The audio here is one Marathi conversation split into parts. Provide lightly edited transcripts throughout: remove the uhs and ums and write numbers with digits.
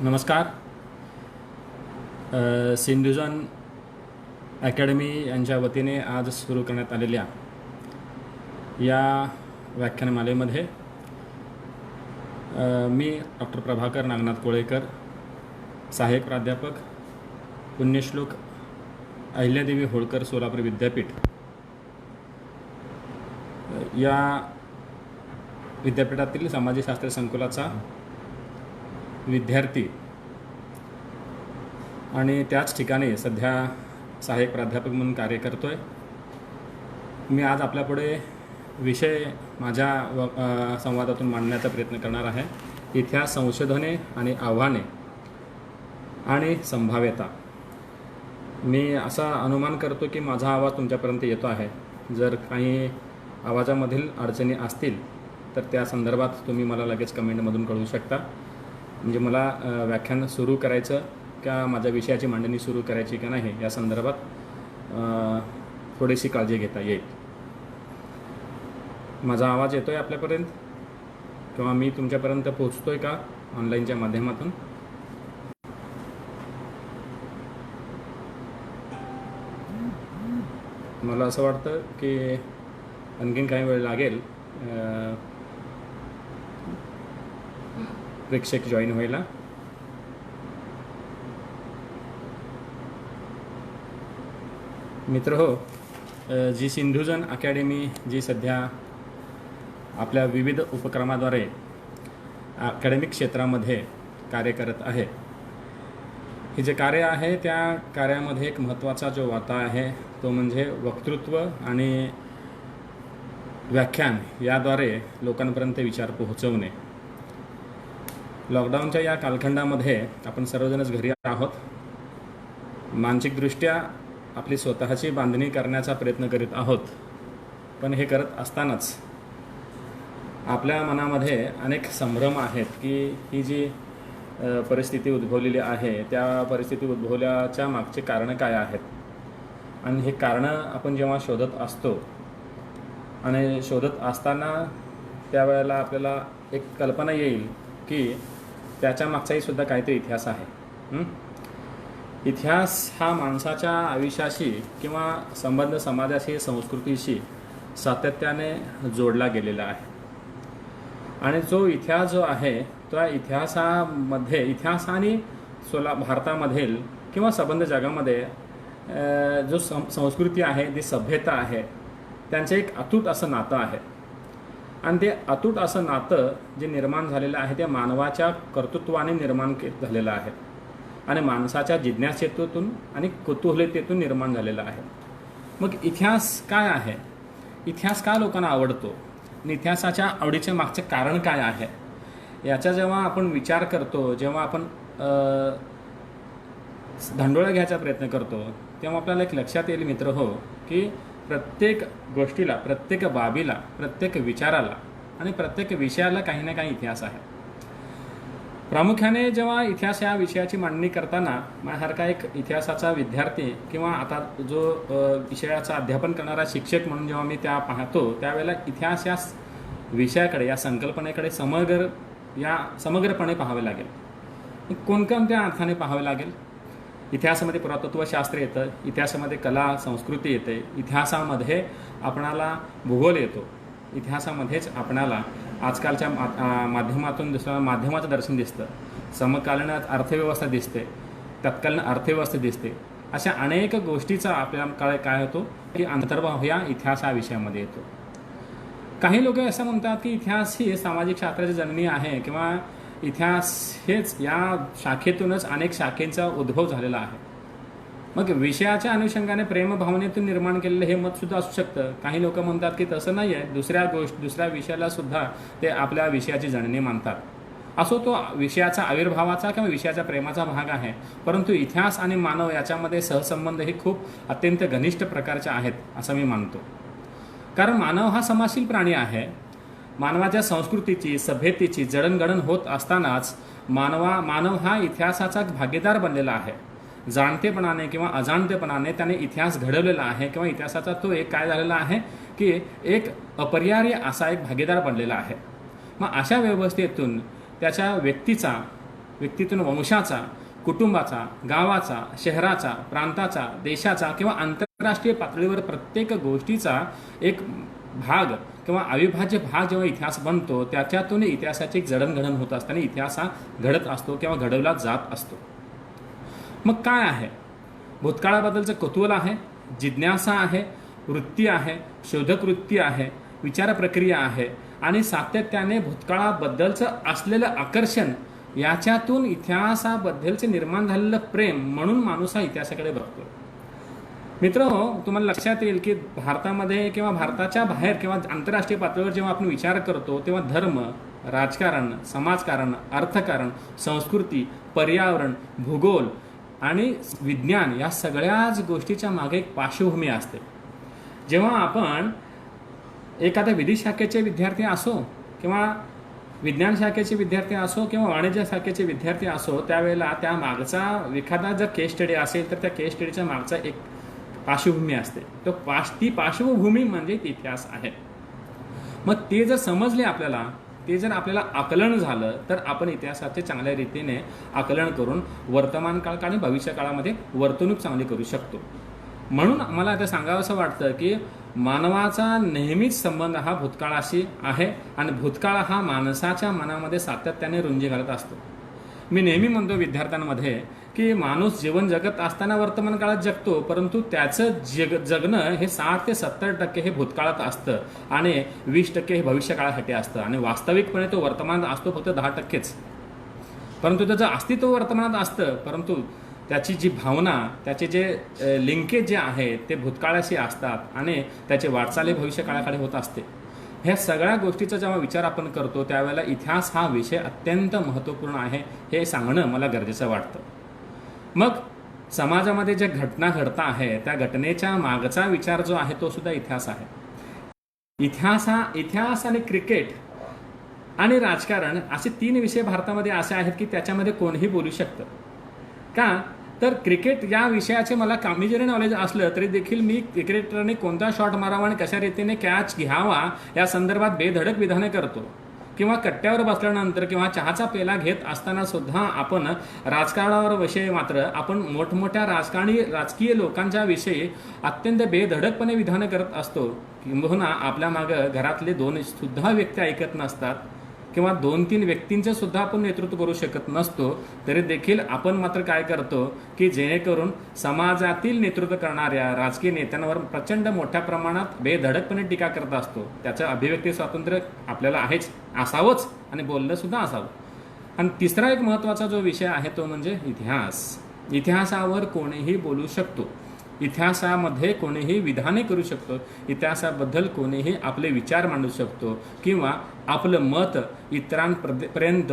नमस्कार. सिंधुजन अकॅडमी यांच्या वतीने आज सुरू करण्यात आलेल्या या व्याख्यानमालेमध्ये मी डॉक्टर प्रभाकर नागनाथ कोळेकर, सहाय्यक प्राध्यापक, पुण्यश्लोक अहिल्यादेवी होळकर सोलापूर विद्यापीठ या विद्यापीठातील समाजशास्त्र संकुलाचा विद्यार्थी आणि त्याच ठिकाणी सध्या सहाय्यक प्राध्यापक म्हणून कार्य करतो आहे. मी आज आपल्यापुढे विषय माझ्या संवादातून मांडण्याचा प्रयत्न करणार आहे. इतिहास संशोधने आणि आव्हाने आणि संभाव्यता. मी असा अनुमान करतो की माझा आवाज तुमच्यापर्यंत येतो आहे. जर काही आवाजामधील अडचणी असतील तर त्या संदर्भात तुम्ही मला लगेच कमेंटमधून कळवू शकता. म्हणजे मला व्याख्यान सुरू करायचं का माझ्या विषयाची मांडणी सुरू करायची का नाही या संदर्भात थोडीशी काळजी घेता येईल. माझा आवाज येतो आहे आपल्यापर्यंत किंवा मी तुमच्यापर्यंत पोहोचतो आहे का ऑनलाईनच्या माध्यमातून? मला असं वाटतं की आणखीन काही वेळ लागेल प्रेक्षक जॉईन व्हायला. मित्र हो, जी सिंधुजन अकॅडमी जी सध्या आपल्या विविध उपक्रमाद्वारे अकॅडमिक क्षेत्रामध्ये कार्य करत आहे, हे जे कार्य आहे त्या कार्यामध्ये एक महत्त्वाचा जो वाटा आहे तो म्हणजे वक्तृत्व आणि व्याख्यान याद्वारे लोकांपर्यंत विचार पोहोचवणे. लॉकडाऊनच्या या कालखंडामध्ये आपण सर्वजणच घरी आहोत. मानसिकदृष्ट्या आपली स्वतःची बांधणी करण्याचा प्रयत्न करीत आहोत. पण हे करत असतानाच आपल्या मनामध्ये अनेक संभ्रम आहेत की ही जी परिस्थिती उद्भवलेली आहे त्या परिस्थिती उद्भवल्याच्या मागचे कारणं काय आहेत आणि हे कारणं आपण जेव्हा शोधत असतो आणि शोधत असताना त्यावेळेला आपल्याला एक कल्पना येईल की त्याच्या मागचाही सुद्धा काहीतरी इतिहास आहे. इतिहास हा माणसाच्या आयुष्याशी किंवा संबंध समाजाशी संस्कृतीशी सातत्याने जोडला गेलेला आहे. आणि जो इतिहास जो आहे त्या इतिहासामध्ये इतिहास आणि भारतामधील किंवा संबंध जगामध्ये जो संस्कृती आहे, जी सभ्यता आहे, त्यांचं एक अतूट असं नातं आहे. आणि ते अतूट असं नातं जे निर्माण झालेलं आहे ते मानवाच्या कर्तृत्वाने निर्माण झालेलं आहे आणि माणसाच्या जिज्ञासेतून आणि कुतूहलतेतून निर्माण झालेलं आहे. मग इतिहास काय आहे? इतिहास का लोकांना आवडतो आणि इतिहासाच्या आवडीचे मागचे कारण काय आहे याचा जेव्हा आपण विचार करतो, जेव्हा आपण धांडोळा घ्यायचा प्रयत्न करतो तेव्हा आपल्याला एक लक्षात येईल मित्र हो की प्रत्येक गोष्टीला, प्रत्येक बाबीला, प्रत्येक विचाराला आणि प्रत्येक विषयाला काही ना काही इतिहास आहे. प्रामुख्याने जेव्हा इतिहास या विषयाची मांडणी करताना माझ्यासारखा एक इतिहासाचा विद्यार्थी किंवा आता जो विषयाचा अध्यापन करणारा शिक्षक म्हणून जेव्हा मी त्या पाहतो त्यावेळेला इतिहास या विषयाकडे, या संकल्पनेकडे समग्रपणे पाहावे लागेल. कोणकोणत्या अर्थाने पाहावे लागेल? इतिहासामध्ये पुरातत्वशास्त्र येतं, इतिहासामध्ये कला संस्कृती येते, इतिहासामध्ये आपणाला भूगोल येतो, इतिहासामध्येच आपणाला आजकालच्या माध्यमातून माध्यमाचं दर्शन दिसतं, समकालीन अर्थव्यवस्था दिसते, तत्कालीन अर्थव्यवस्था दिसते. अशा अनेक गोष्टीचा आपल्याकडे काय होतो की अंतर्भाव या इतिहास या विषयामध्ये येतो. काही लोक असं म्हणतात की इतिहास ही सामाजिक शास्त्राची जननी आहे किंवा इतिहास हेच या शाखेतूनच अनेक शाखेंचा उद्भव झालेला आहे. मग विषयाच्या अनुषंगाने प्रेमभावनेतून निर्माण केलेलं हे मतसुद्धा असू शकतं. काही लोक म्हणतात की तसं नाही आहे, दुसऱ्या विषयाला सुद्धा ते आपल्या विषयाची जननी मानतात. असो तो विषयाचा आविर्भावाचा किंवा विषयाच्या प्रेमाचा भाग आहे, परंतु इतिहास आणि मानव याच्यामध्ये सहसंबंध हे खूप अत्यंत घनिष्ठ प्रकारचे आहेत असं मी मानतो. कारण मानव हा समाजशील प्राणी आहे. मानवाच्या संस्कृतीची, सभ्यतेची जडणघडण होत असतानाच मानव हा इतिहासाचा भागीदार बनलेला आहे. जाणतेपणाने किंवा अजाणतेपणाने त्याने इतिहास घडवलेला आहे किंवा इतिहासाचा तो एक काय झालेला आहे की एक अपरिहार्य असा एक भागीदार बनलेला आहे. मग अशा व्यवस्थेतून त्याच्या व्यक्तीचा व्यक्तीतून वंशाचा, कुटुंबाचा, गावाचा, शहराचा, प्रांताचा, देशाचा किंवा आंतरराष्ट्रीय पातळीवर प्रत्येक गोष्टीचा एक भाग किंवा अविभाज्य भाग जेव्हा इतिहास बनतो, त्याच्यातून इतिहासाची एक जडणघडण होत असताना इतिहास हा घडत असतो किंवा घडवला जात असतो. मग काय आहे? भूतकाळाबद्दलचं कुतूहल आहे, जिज्ञासा आहे, वृत्ती आहे, शोधक वृत्ती आहे, विचार प्रक्रिया आहे आणि सातत्याने भूतकाळाबद्दलचं असलेलं आकर्षण, याच्यातून इतिहासाबद्दलचे निर्माण झालेलं प्रेम, म्हणून माणूस हा इतिहासाकडे बघतो. मित्रांनो, तुम्हाला लक्षात येईल की भारतामध्ये किंवा भारताच्या बाहेर किंवा आंतरराष्ट्रीय पातळीवर जेव्हा आपण विचार करतो तेव्हा धर्म, राजकारण, समाजकारण, अर्थकारण, संस्कृती, पर्यावरण, भूगोल आणि विज्ञान या सगळ्याच गोष्टीच्या मागे एक पार्श्वभूमी असते. जेव्हा आपण एखाद्या विधी शाखेचे विद्यार्थी असो किंवा विज्ञान शाखेचे विद्यार्थी असो किंवा वाणिज्य शाखेचे विद्यार्थी असो, त्यावेळेला त्या मागचा एखादा जर केस स्टडी असेल तर त्या केस स्टडीच्या मागचा एक पार्श्वभूमी असते. तो ती पार्श्वभूमी म्हणजे इतिहास आहे. मग ते जर समजले आपल्याला, ते जर आपल्याला आकलन झालं तर आपण इतिहासाचे चांगल्या रीतीने आकलन करून वर्तमान काळ आणि भविष्य काळामध्ये वर्तणूक चांगली करू शकतो. म्हणून मला आता सांगावंसं वाटतं की मानवाचा नेहमीच संबंध हा भूतकाळाशी आहे आणि भूतकाळ हा माणसाच्या मनामध्ये सातत्याने रुंजी घालत असतो. मी नेहमी म्हणतो विद्यार्थ्यांमध्ये की माणूस जीवन जगत असताना वर्तमान काळात जगतो, परंतु त्याचं जगणं हे 60 ते 70% हे भूतकाळात असतं आणि 20% हे भविष्य काळासाठी असतं आणि वास्तविकपणे तो वर्तमानात असतो फक्त 10%च. परंतु त्याचं अस्तित्व वर्तमानात असतं, परंतु त्याची जी भावना, त्याचे जे लिंकेज जे आहे ते भूतकाळाशी असतात आणि त्याचे वाटचाली भविष्य काळाकडे होत असते. ह्या सगळ्या गोष्टीचा जेव्हा विचार आपण करतो त्यावेळेला इतिहास हा विषय अत्यंत महत्त्वपूर्ण आहे हे सांगणं मला गरजेचं वाटतं. मग समाजामध्ये ज्या घटना घडता आहे त्या घटनेच्या मागचा विचार जो आहे तो सुद्धा इतिहास आहे. इतिहास आणि क्रिकेट आणि राजकारण असे 3 विषय भारतामध्ये असे आहेत की त्याच्यामध्ये कोणीही बोलू शकतं. का तर क्रिकेट या विषयाचे मला कमी जरी नॉलेज असलं तरी देखील मी क्रिकेटरने कोणता शॉट मारावा आणि कशा रीतीने कॅच घ्यावा या संदर्भात बेधडक विधाने करतो. किंवा कट्ट्यावर बसल्यानंतर किंवा चहाचा पेला घेत असताना सुद्धा आपण राजकारणावर विषय मात्र आपण मोठमोठ्या राजकीय लोकांच्या विषयी अत्यंत बेधडकपणे विधानं करत असतो. किंबहुना आपल्या मागं घरातले 2 सुद्धा व्यक्ती ऐकत नसतात किंवा 2-3 व्यक्तींचं सुद्धा आपण नेतृत्व करू शकत नसतो, तरी देखील आपण मात्र काय करतो की जेणेकरून समाजातील नेतृत्व करणाऱ्या राजकीय नेत्यांवर प्रचंड मोठ्या प्रमाणात बेधडकपणे टीका करत असतो. त्याचं अभिव्यक्ती स्वातंत्र्य आपल्याला आहेच, असावंच आणि बोलणं सुद्धा असावं. आणि तिसरा एक महत्त्वाचा जो विषय आहे तो म्हणजे इतिहास. इतिहासावर कोणीही बोलू शकतो, इतिहासामध्ये कोणीही विधाने करू शकतो, इतिहासाबद्दल कोणीही आपले विचार मांडू शकतो किंवा आपलं मत इतरांपर्यंत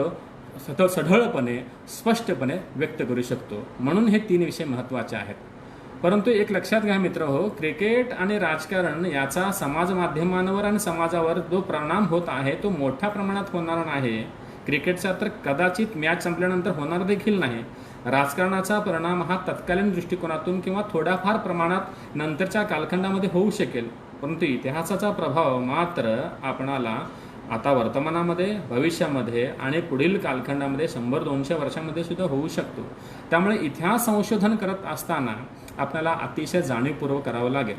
सढळपणे स्पष्टपणे व्यक्त करू शकतो. म्हणून हे 3 विषय महत्त्वाचे आहेत. परंतु एक लक्षात घ्या मित्र हो, क्रिकेट आणि राजकारण याचा समाज माध्यमांवर आणि समाजावर जो परिणाम होत आहे तो मोठ्या प्रमाणात होणार नाही. क्रिकेटचा तर कदाचित मॅच संपल्यानंतर होणार देखील नाही. राजकारणाचा परिणाम हा तत्कालीन दृष्टिकोनातून किंवा थोड्याफार प्रमाणात नंतरच्या कालखंडामध्ये होऊ शकेल, परंतु इतिहासाचा प्रभाव मात्र आपणाला आता वर्तमानामध्ये, भविष्यामध्ये आणि पुढील कालखंडामध्ये 100-200 वर्षांमध्ये सुद्धा होऊ शकतो. त्यामुळे इतिहास संशोधन करत असताना आपल्याला अतिशय जाणीवपूर्वक करावं लागेल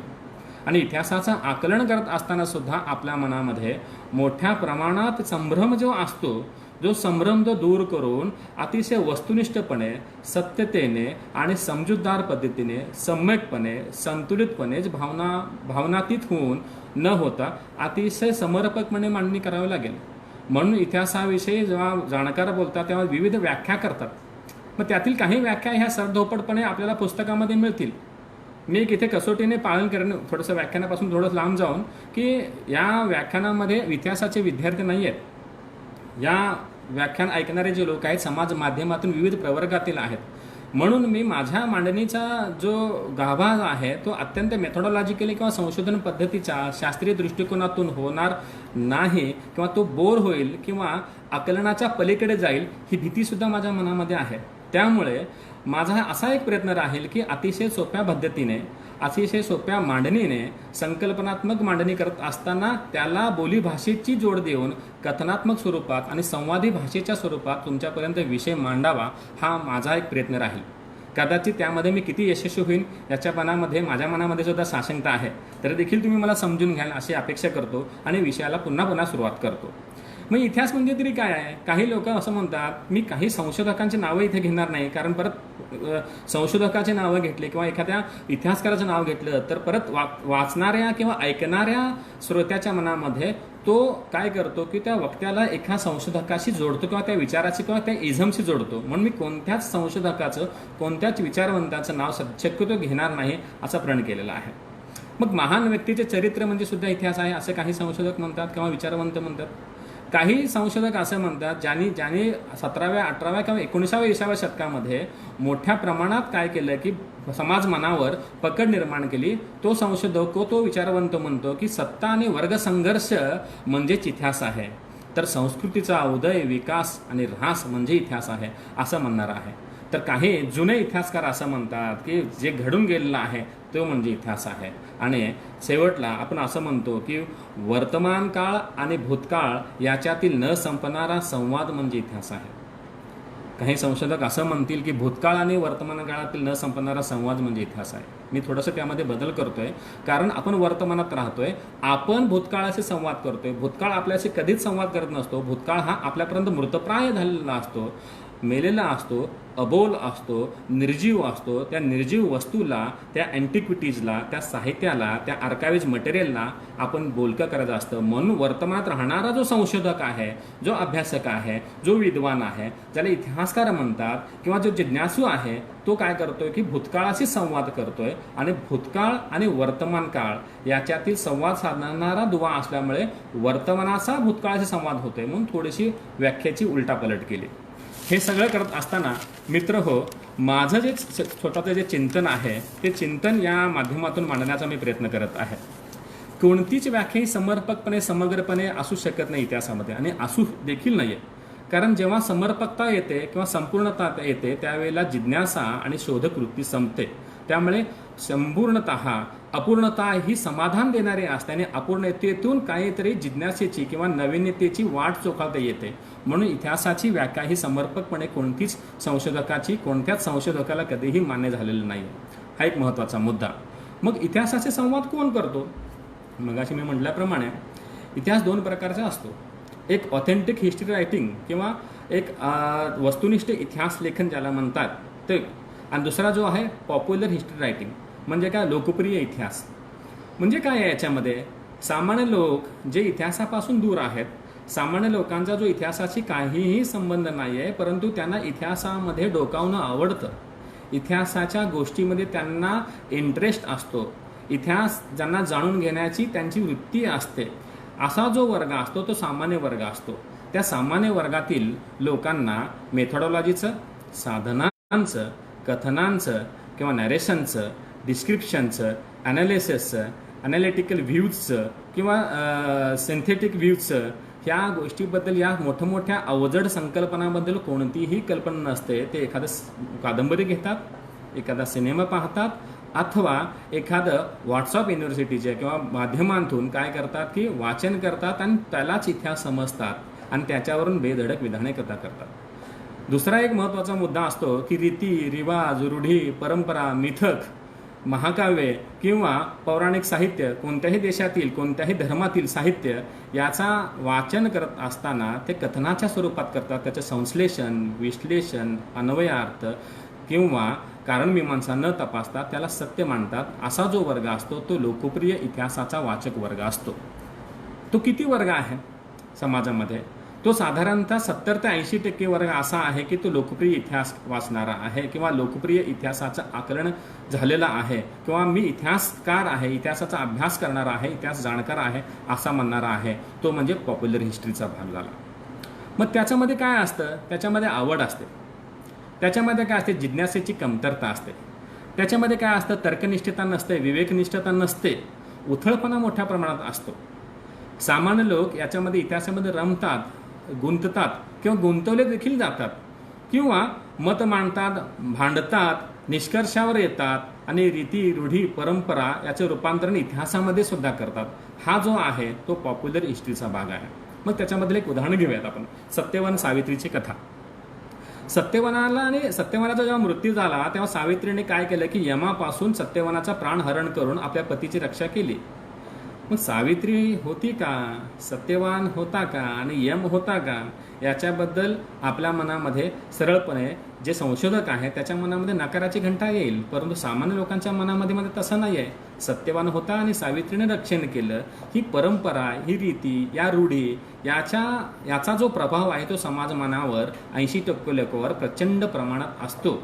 आणि इतिहासाचं आकलन करत असताना सुद्धा आपल्या मनामध्ये मोठ्या प्रमाणात संभ्रम जो असतो, जो संभ्रम तो दूर करून अतिशय वस्तुनिष्ठपणे, सत्यतेने आणि समजूतदार पद्धतीने, सम्यकपणे, संतुलितपणे भावनातीत होऊन न होता अतिशय समर्पकपणे मांडणी करावी लागेल. म्हणून इतिहासाविषयी जेव्हा जाणकार बोलतात तेव्हा विविध व्याख्या करतात. मग त्यातील काही व्याख्या ह्या सरधोपटपणे आपल्याला पुस्तकामध्ये मिळतील. मी इथे कसोटीने पालन करणं थोडंसं व्याख्यानापासून थोडं लांब जाऊन की या व्याख्यानामध्ये इतिहासाचे विद्यार्थी नाही आहेत. या व्याख्यान ऐकणारे जे लोक आहेत समाज माध्यमातून विविध प्रवर्गातील आहेत. म्हणून मी माझ्या मांडणीचा जो गाभा आहे तो अत्यंत मेथोडॉलॉजिकली किंवा संशोधन पद्धतीच्या शास्त्रीय दृष्टिकोनातून होणार नाही किंवा तो बोर होईल किंवा आकलनाच्या पलीकडे जाईल ही भीतीसुद्धा माझ्या मनामध्ये आहे. त्यामुळे माझा असा एक प्रयत्न राहील की अतिशय सोप्या पद्धतीने अतिशय सोप्या मांडणीने संकल्पनात्मक मांडणी करत असताना त्याला बोलीभाषेची जोड देऊन कथनात्मक स्वरूपात आणि संवादी भाषेच्या स्वरूपात तुमच्यापर्यंत विषय मांडावा हा माझा एक प्रयत्न राहील. कदाचित त्यामध्ये मी किती यशस्वी होईन याच्या माझ्या मनामध्ये सुद्धा साशंकता आहे, तरी देखील तुम्ही मला समजून घ्याल अशी अपेक्षा करतो आणि विषयाला पुन्हा पुन्हा सुरुवात करतो. मग इतिहास म्हणजे तरी काय आहे? काही लोक असं म्हणतात, मी काही संशोधकांची नावं इथे घेणार नाही, कारण परत संशोधकाची नावं घेतली किंवा एखाद्या इतिहासकाराचं नाव घेतलं तर परत वाचणाऱ्या किंवा ऐकणाऱ्या श्रोत्याच्या मनामध्ये तो काय करतो की त्या वक्त्याला एका संशोधकाशी जोडतो किंवा त्या विचाराशी किंवा त्या इझमशी जोडतो. म्हणून मी कोणत्याच संशोधकाचं, कोणत्याच विचारवंताचं नाव शक्यतो घेणार नाही असा प्रण केलेला आहे. मग महान व्यक्तीचे चरित्र म्हणजे सुद्धा इतिहास आहे असे काही संशोधक म्हणतात किंवा विचारवंत म्हणतात. काही संशोधक असं म्हणतात ज्यांनी 17व्या 18व्या किंवा 19व्या 20व्या शतकामध्ये मोठ्या प्रमाणात काय केलं की समाज मनावर पकड निर्माण केली. तो संशोधक, तो विचारवंत म्हणतो की सत्ता आणि वर्ग संघर्ष म्हणजेच इतिहास आहे, तर संस्कृतीचा उदय, विकास आणि ऱ्हास म्हणजे इतिहास आहे असं म्हणणार आहे. तर काही जुने इतिहासकार असं म्हणतात की जे घडून गेलेलं आहे तो म्हणजे इतिहास आहे. आणि शेवटला आपण असं म्हणतो की वर्तमान काळ आणि भूतकाळ याच्यातील न संपणारा संवाद म्हणजे इतिहास आहे. काही संशोधक असं म्हणतील की भूतकाळ आणि वर्तमान काळातील न संपणारा संवाद म्हणजे इतिहास आहे. मी थोडंसं त्यामध्ये बदल करतोय, कारण आपण वर्तमानात राहतोय, आपण भूतकाळाशी संवाद करतोय. भूतकाळ आपल्याशी कधीच संवाद करत नसतो. भूतकाळ हा आपल्यापर्यंत मृतप्राय झालेला असतो, मेलेला असतो, अबोल असतो, निर्जीव असतो. त्या निर्जीव वस्तूला, त्या अँटिक्विटीजला, त्या साहित्याला, त्या आर्काइव्ज मटेरियलला आपण बोलकं करायचं असतं. म्हणून वर्तमानात राहणारा जो संशोधक आहे, जो अभ्यासक आहे, जो विद्वान आहे, ज्याला इतिहासकार म्हणतात, किंवा जो जिज्ञासू आहे, तो काय करतोय की भूतकाळाशी संवाद करतोय. आणि भूतकाळ आणि वर्तमान काळ याच्यातील संवाद साधणारा दुवा असल्यामुळे वर्तमानाचा भूतकाळाशी संवाद होतोय. म्हणून थोडीशी व्याख्याची उलटापलट केली. हे सगळं करत असताना मित्र हो, माझं जे स्वतःचं जे चिंतन आहे ते चिंतन या माध्यमातून मांडण्याचा मी प्रयत्न करत आहे. कोणतीच व्याख्या ही समर्पकपणे, समग्रपणे असू शकत नाही इतिहासामध्ये, आणि असू देखील नाही आहे. कारण जेव्हा समर्पकता येते किंवा संपूर्णता येते त्यावेळेला जिज्ञासा आणि शोधकृती संपते. त्यामुळे संपूर्णतः अपूर्णता ही समाधान देणारी असते आणि अपूर्णतेतून काहीतरी जिज्ञासेची किंवा नवीनतेची वाट चोखाळता येते. म्हणून इतिहासाची व्याख्या ही समर्पकपणे कोणत्याच संशोधकाला कधीही मान्य झालेलं नाही. हा एक महत्त्वाचा मुद्दा. मग इतिहासाचे संवाद कोण करतो? मगाशी मी म्हटल्याप्रमाणे इतिहास दोन प्रकारचा असतो. एक ऑथेंटिक हिस्ट्री रायटिंग किंवा एक वस्तुनिष्ठ इतिहास लेखन ज्याला म्हणतात ते, आणि दुसरा जो आहे पॉप्युलर हिस्ट्री रायटिंग म्हणजे काय, लोकप्रिय इतिहास. म्हणजे काय आहे याच्यामध्ये, सामान्य लोक जे इतिहासापासून दूर आहेत, सामान्य लोकांचा जो इतिहासाशी काहीही संबंध नाही आहे, परंतु त्यांना इतिहासामध्ये डोकावणं आवडतं, इतिहासाच्या गोष्टीमध्ये त्यांना इंटरेस्ट असतो, इतिहास ज्यांना जाणून घेण्याची त्यांची वृत्ती असते, असा जो वर्ग असतो तो सामान्य वर्ग असतो. त्या सामान्य वर्गातील लोकांना मेथोडॉलॉजीचं, साधनांचं, कथनांचं किंवा नॅरेशनचं, डिस्क्रिप्शनचं, ॲनालिसिसचं, ॲनालिटिकल व्ह्यूजचं किंवा सिंथेटिक व्ह्यूजचं, ह्या गोष्टीबद्दल, या मोठ्या अवजड संकल्पनाबद्दल कोणतीही कल्पना नसते. ते एखादं कादंबरी घेतात, एखादा सिनेमा पाहतात, अथवा एखादं व्हॉट्सअप युनिव्हर्सिटीच्या किंवा माध्यमांतून काय करतात की वाचन करतात आणि त्यालाच इतिहास समजतात आणि त्याच्यावरून बेधडक विधाने करतात. दुसरा एक महत्त्वाचा मुद्दा असतो की रीती, रिवाज, रूढी, परंपरा, मिथक, महाकाव्ये किंवा पौराणिक साहित्य, कोणत्याही देशातील, कोणत्याही धर्मातील साहित्य याचा वाचन करत असताना ते कथनाच्या स्वरूपात करतात. त्याचं संश्लेषण, विश्लेषण, अन्वयार्थ किंवा कारणमीमांसा न तपासता त्याला सत्य मानतात. असा जो वर्ग असतो तो लोकप्रिय इतिहासाचा वाचक वर्ग असतो. तो किती वर्ग आहे समाजामध्ये? तो साधारणतः 70 ते 80% वर्ग असा आहे की तो लोकप्रिय इतिहास वाचणारा आहे किंवा लोकप्रिय इतिहासाचं आकलन झालेलं आहे किंवा मी इतिहासकार आहे, इतिहासाचा अभ्यास करणारा आहे, इतिहास जाणकार आहे असा म्हणणारा आहे. तो म्हणजे पॉप्युलर हिस्ट्रीचा भाग झाला. मग त्याच्यामध्ये काय असतं? त्याच्यामध्ये आवड असते, त्याच्यामध्ये काय असते, जिज्ञासेची कमतरता असते, त्याच्यामध्ये काय असतं, तर्कनिष्ठता नसते, विवेकनिष्ठता नसते, उथळपणा मोठ्या प्रमाणात असतो. सामान्य लोक याच्यामध्ये इतिहासामध्ये रमतात, गुंततात किंवा गुंतवले देखील जातात किंवा मत मांडतात, भांडतात, निष्कर्षावर येतात आणि रीती, रूढी, परंपरा याचे रूपांतरण इतिहासामध्ये सुद्धा करतात. हा जो आहे तो पॉप्युलर हिस्ट्रीचा भाग आहे. मग त्याच्यामधलं एक उदाहरण घेऊयात आपण. सत्यवान सावित्रीची कथा. सत्यवानाचा जेव्हा मृत्यू झाला तेव्हा सावित्रीने काय केलं की यमापासून सत्यवानाचा प्राण हरण करून आपल्या पतीची रक्षा केली. मग सावित्री होती का, सत्यवान होता का आणि यम होता का, याच्याबद्दल आपल्या मनामध्ये सरळपणे जे संशोधक आहेत त्याच्या मनामध्ये नकाराची घंटा येईल, परंतु सामान्य लोकांच्या मनामध्ये तसं नाही आहे. सत्यवान होता आणि सावित्रीने रक्षण केलं. ही परंपरा, ही रीती, या रूढी याचा जो प्रभाव आहे तो समाज मनावर 80% लोकांवर प्रचंड प्रमाणात असतो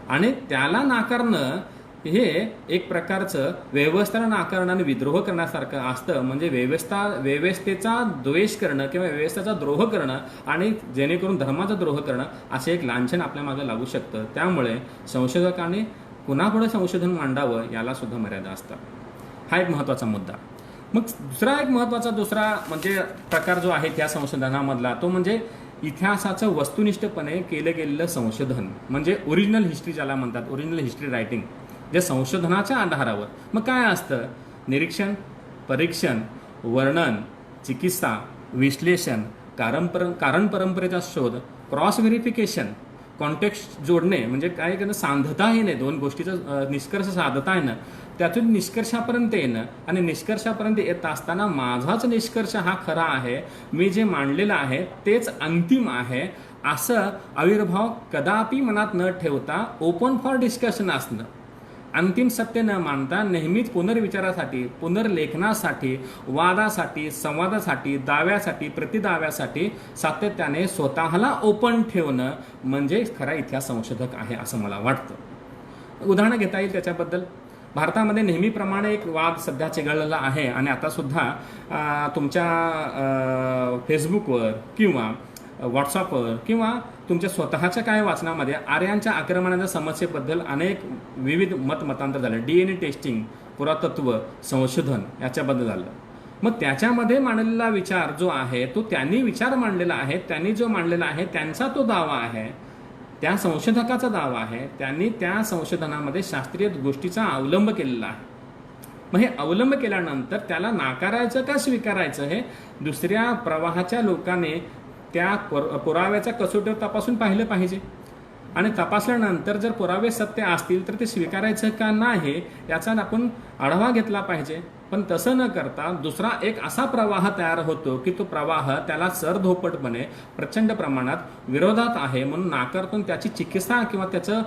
आणि त्याला नाकारणं हे एक प्रकारचं व्यवस्थेला नाकारणं आणि विद्रोह करण्यासारखं असतं. म्हणजे व्यवस्थेचा द्वेष करणं किंवा व्यवस्थेचा द्रोह करणं आणि जेणेकरून धर्माचा द्रोह करणं असे एक लांछन आपल्या मागे लागू शकतं. त्यामुळे संशोधकांनी कुणापुढे संशोधन मांडावं याला सुद्धा मर्यादा असतात. हा एक महत्त्वाचा मुद्दा. मग दुसरा म्हणजे प्रकार जो आहे त्या संशोधनामधला तो म्हणजे इतिहासाचं वस्तुनिष्ठपणे केलं गेलेलं संशोधन, म्हणजे ओरिजिनल हिस्ट्री ज्याला म्हणतात, ओरिजिनल हिस्ट्री रायटिंग, जे संशोधनाच्या आधारावर. मग काय असतं? निरीक्षण, परीक्षण, वर्णन, चिकित्सा, विश्लेषण, कारण परंपरेचा शोध, क्रॉस व्हेरिफिकेशन, कॉन्टेक्स्ट जोडणे, म्हणजे काय करणं, सांधता येणे, दोन गोष्टीचं निष्कर्ष साधता येणं, त्यातून निष्कर्षापर्यंत येणं आणि निष्कर्षापर्यंत येत असताना माझाच निष्कर्ष हा खरा आहे, मी जे मांडलेलं आहे तेच अंतिम आहे, असं आविर्भाव कदापि मनात न ठेवता ओपन फॉर डिस्कशन असणं. अंतिम सत्य न मानता नेहमीच पुनर्विचारासाठी, पुनर्लेखनासाठी, वादासाठी, संवादासाठी, दाव्यासाठी, प्रतिदाव्यासाठी सातत्याने स्वतःला ओपन ठेवणं म्हणजे खरा इतिहास संशोधक आहे असं मला वाटतं. उदाहरणं घेता येईल त्याच्याबद्दल. भारतामध्ये नेहमीप्रमाणे एक वाद सध्या चिघळलेला आहे आणि आता सुद्धा तुमच्या फेसबुकवर किंवा व्हॉट्सअपवर किंवा तुमच्या स्वतःच्या काय वाचनामध्ये आर्यांच्या आक्रमणाच्या समस्येबद्दल अनेक विविध मतांतर झालं. DNA टेस्टिंग, पुरातत्व संशोधन याच्याबद्दल झालं. मग त्याच्यामध्ये मांडलेला विचार जो आहे तो त्यांनी विचार मांडलेला आहे, त्यांनी जो मांडलेला आहे त्यांचा तो दावा आहे, त्या संशोधकाचा दावा आहे. त्यांनी त्या संशोधनामध्ये शास्त्रीय गोष्टीचा अवलंब केलेला आहे. मग हे अवलंब केल्यानंतर त्याला नाकारायचं का स्वीकारायचं हे दुसऱ्या प्रवाहाच्या लोकांनी त्या पुराव्याच्या कसोटीवर तपासून पाहिलं पाहिजे आणि तपासल्यानंतर जर पुरावे सत्य असतील तर ते स्वीकारायचं का नाही याचा आपण आढावा घेतला पाहिजे. पण तसं न करता दुसरा एक असा प्रवाह तयार होतो की तो प्रवाह त्याला सरधोपटपणे प्रचंड प्रमाणात विरोधात आहे म्हणून नाकारतून त्याची चिकित्सा किंवा त्याचं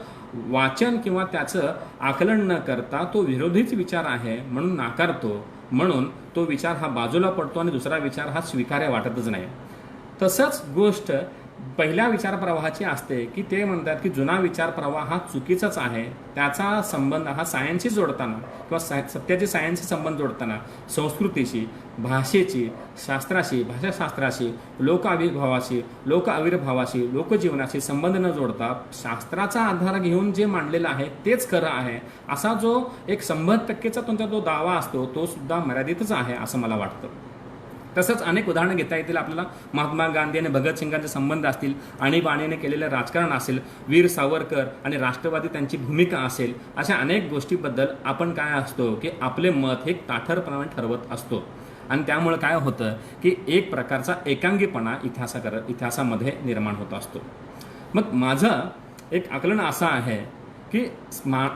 वाचन किंवा त्याचं आकलन न करता तो विरोधीच विचार आहे म्हणून नाकारतो, म्हणून तो विचार हा बाजूला पडतो आणि दुसरा विचार हा स्वीकार्य वाटतच नाही. तसंच गोष्ट पहिल्या विचार प्रवाहाची असते की ते म्हणतात की जुना विचार प्रवाह हा चुकीचाच आहे, त्याचा संबंध हा सायन्सशी जोडताना किंवा सत्याची सायन्सशी संबंध जोडताना संस्कृतीशी, भाषेची, शास्त्राशी, भाषाशास्त्राशी, लोक आविर्भावाशी, लोकजीवनाशी संबंध न जोडता शास्त्राचा आधार घेऊन जे मांडलेलं आहे तेच खरं आहे असा जो एक 100%चा तुमचा जो दावा असतो तो सुद्धा मर्यादितच आहे असं मला वाटतं. तसंच अनेक उदाहरणं घेता येतील आपल्याला. महात्मा गांधी आणि भगतसिंगांचे संबंध असतील, आणीबाणीने केलेलं राजकारण असेल, वीर सावरकर आणि राष्ट्रवादी त्यांची भूमिका असेल, अशा अनेक गोष्टीबद्दल आपण काय असतो की आपले मत हे ताठरपणाने ठरवत असतो आणि त्यामुळे काय होतं की एक प्रकारचा एकांगीपणा इतिहासामध्ये निर्माण होत असतो. मग माझं एक आकलन असं आहे की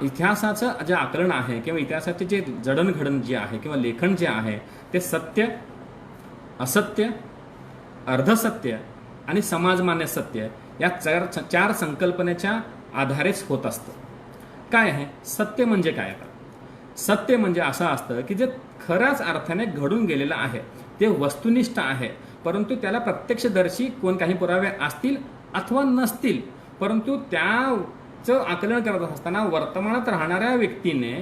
इतिहासाचं जे आकलन आहे किंवा इतिहासाचे जे जडणघडण जे आहे किंवा लेखन जे आहे ते सत्य, असत्य, अर्धसत्य आणि समाजमान्य सत्य या चार संकल्पनेच्या आधारेच होत असतं. काय आहे सत्य म्हणजे काय? आता सत्य म्हणजे असं असतं की जे खऱ्याच अर्थाने घडून गेलेलं आहे, ते वस्तुनिष्ठ आहे, परंतु त्याला प्रत्यक्षदर्शी काही पुरावे असतील अथवा नसतील, परंतु त्याचं आकलन करत असताना वर्तमानात राहणाऱ्या व्यक्तीने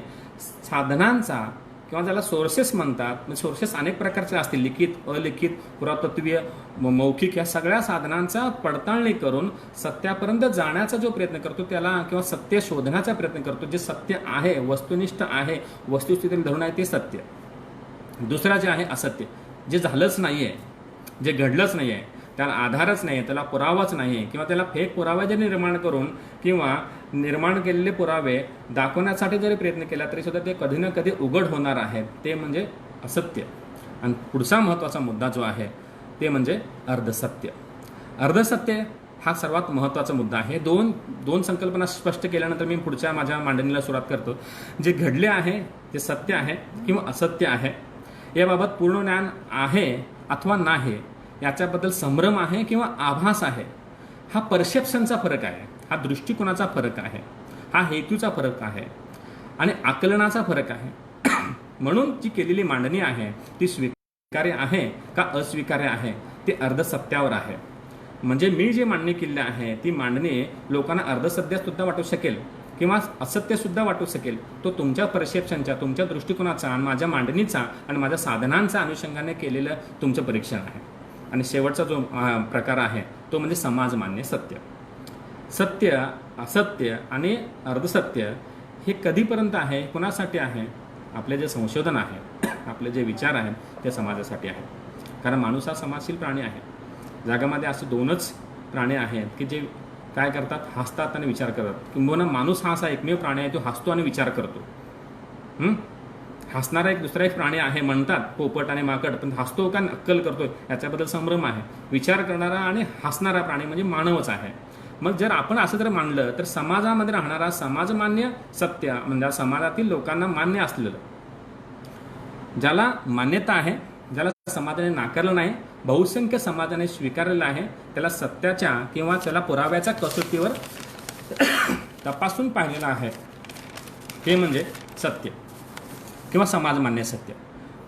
साधनांचा किंवा ज्याला सोर्सेस म्हणतात, सोर्सेस अनेक प्रकारचे असतील, लिखित, अलिखित, पुरातत्वीय, मौखिक, या सगळ्या साधनांचा पडताळणी करून सत्यापर्यंत जाण्याचा जो प्रयत्न करतो त्याला किंवा सत्य शोधण्याचा प्रयत्न करतो. जे सत्य आहे, वस्तुनिष्ठ आहे, वस्तुस्थितीला धरून आहे ते सत्य. दुसरा जे आहे असत्य, जे झालंच नाही आहे, जे घडलंच नाही आहे, त्याला आधारच नाही, त्याला पुरावाच नाही, किंवा त्याला फेक पुरावे जरी निर्माण करून किंवा निर्माण केलेले पुरावे दाखवण्यासाठी जरी प्रयत्न केला तरी सुद्धा ते कधी ना कधी उघड होणार आहे, ते म्हणजे असत्य. आणि पुढचा महत्त्वाचा मुद्दा जो आहे ते म्हणजे अर्धसत्य. अर्धसत्य हा सर्वात महत्त्वाचा मुद्दा आहे. दोन संकल्पना स्पष्ट केल्यानंतर मी पुढच्या माझ्या मांडणीला सुरुवात करतो. जे घडले आहे ते सत्य आहे किंवा असत्य आहे, याबाबत पूर्ण ज्ञान आहे अथवा नाही, याच्याबद्दल संभ्रम आहे किंवा आभास आहे, हा परसेप्शनचा फरक आहे, हा दृष्टिकोनाचा फरक आहे, हा हेतूचा फरक आहे आणि आकलनाचा फरक आहे. म्हणून जी केलेली मांडणी आहे ती स्वीकार्य आहे का अस्वीकार्य आहे ते अर्धसत्यावर आहे. म्हणजे मी जे मांडणी केली आहे ती मांडणी लोकांना अर्धसत्य सुद्धा वाटू शकेल किंवा असत्य सुद्धा वाटू शकेल. तो तुमच्या परसेप्शनच्या, तुमच्या दृष्टिकोनाचा आणि माझ्या मांडणीचा आणि माझ्या साधनांच्या अनुषंगाने केलेलं तुमचं परीक्षण आहे. आणि शेवटचा जो प्रकार आहे तो म्हणजे समाजमान्य सत्य. सत्य, असत्य आणि अर्धसत्य हे कधीपर्यंत आहे, कुणासाठी आहे? आपले जे संशोधन आहे, आपले जे विचार आहेत ते समाजासाठी आहे. कारण माणूस हा समाजशील प्राणी आहे. जगामध्ये असे दोनच प्राणी आहेत की जे काय करतात, हसतात आणि विचार करतात. किंबहुना माणूस हा असा एकमेव प्राणी आहे तो हसतो आणि विचार करतो. हसणारा एक दुसरा एक प्राणी आहे म्हणतात, पोपट आणि माकड, पण हसतो का अक्कल करतो याच्याबद्दल संभ्रम आहे. विचार करणारा आणि हसणारा प्राणी म्हणजे मानवच आहे. मग जर आपण असं जर मानलं तर समाजामध्ये राहणारा समाजमान्य सत्य म्हणजे समाजातील लोकांना मान्य असलेलं, ज्याला मान्यता आहे, ज्याला समाजाने नाकारलं नाही, बहुसंख्य समाजाने स्वीकारलेलं आहे, त्याला सत्याच्या किंवा त्याला पुराव्याच्या कसोटीवर तपासून पाहिलेलं आहे, हे म्हणजे सत्य किंवा समाजमान्य सत्य.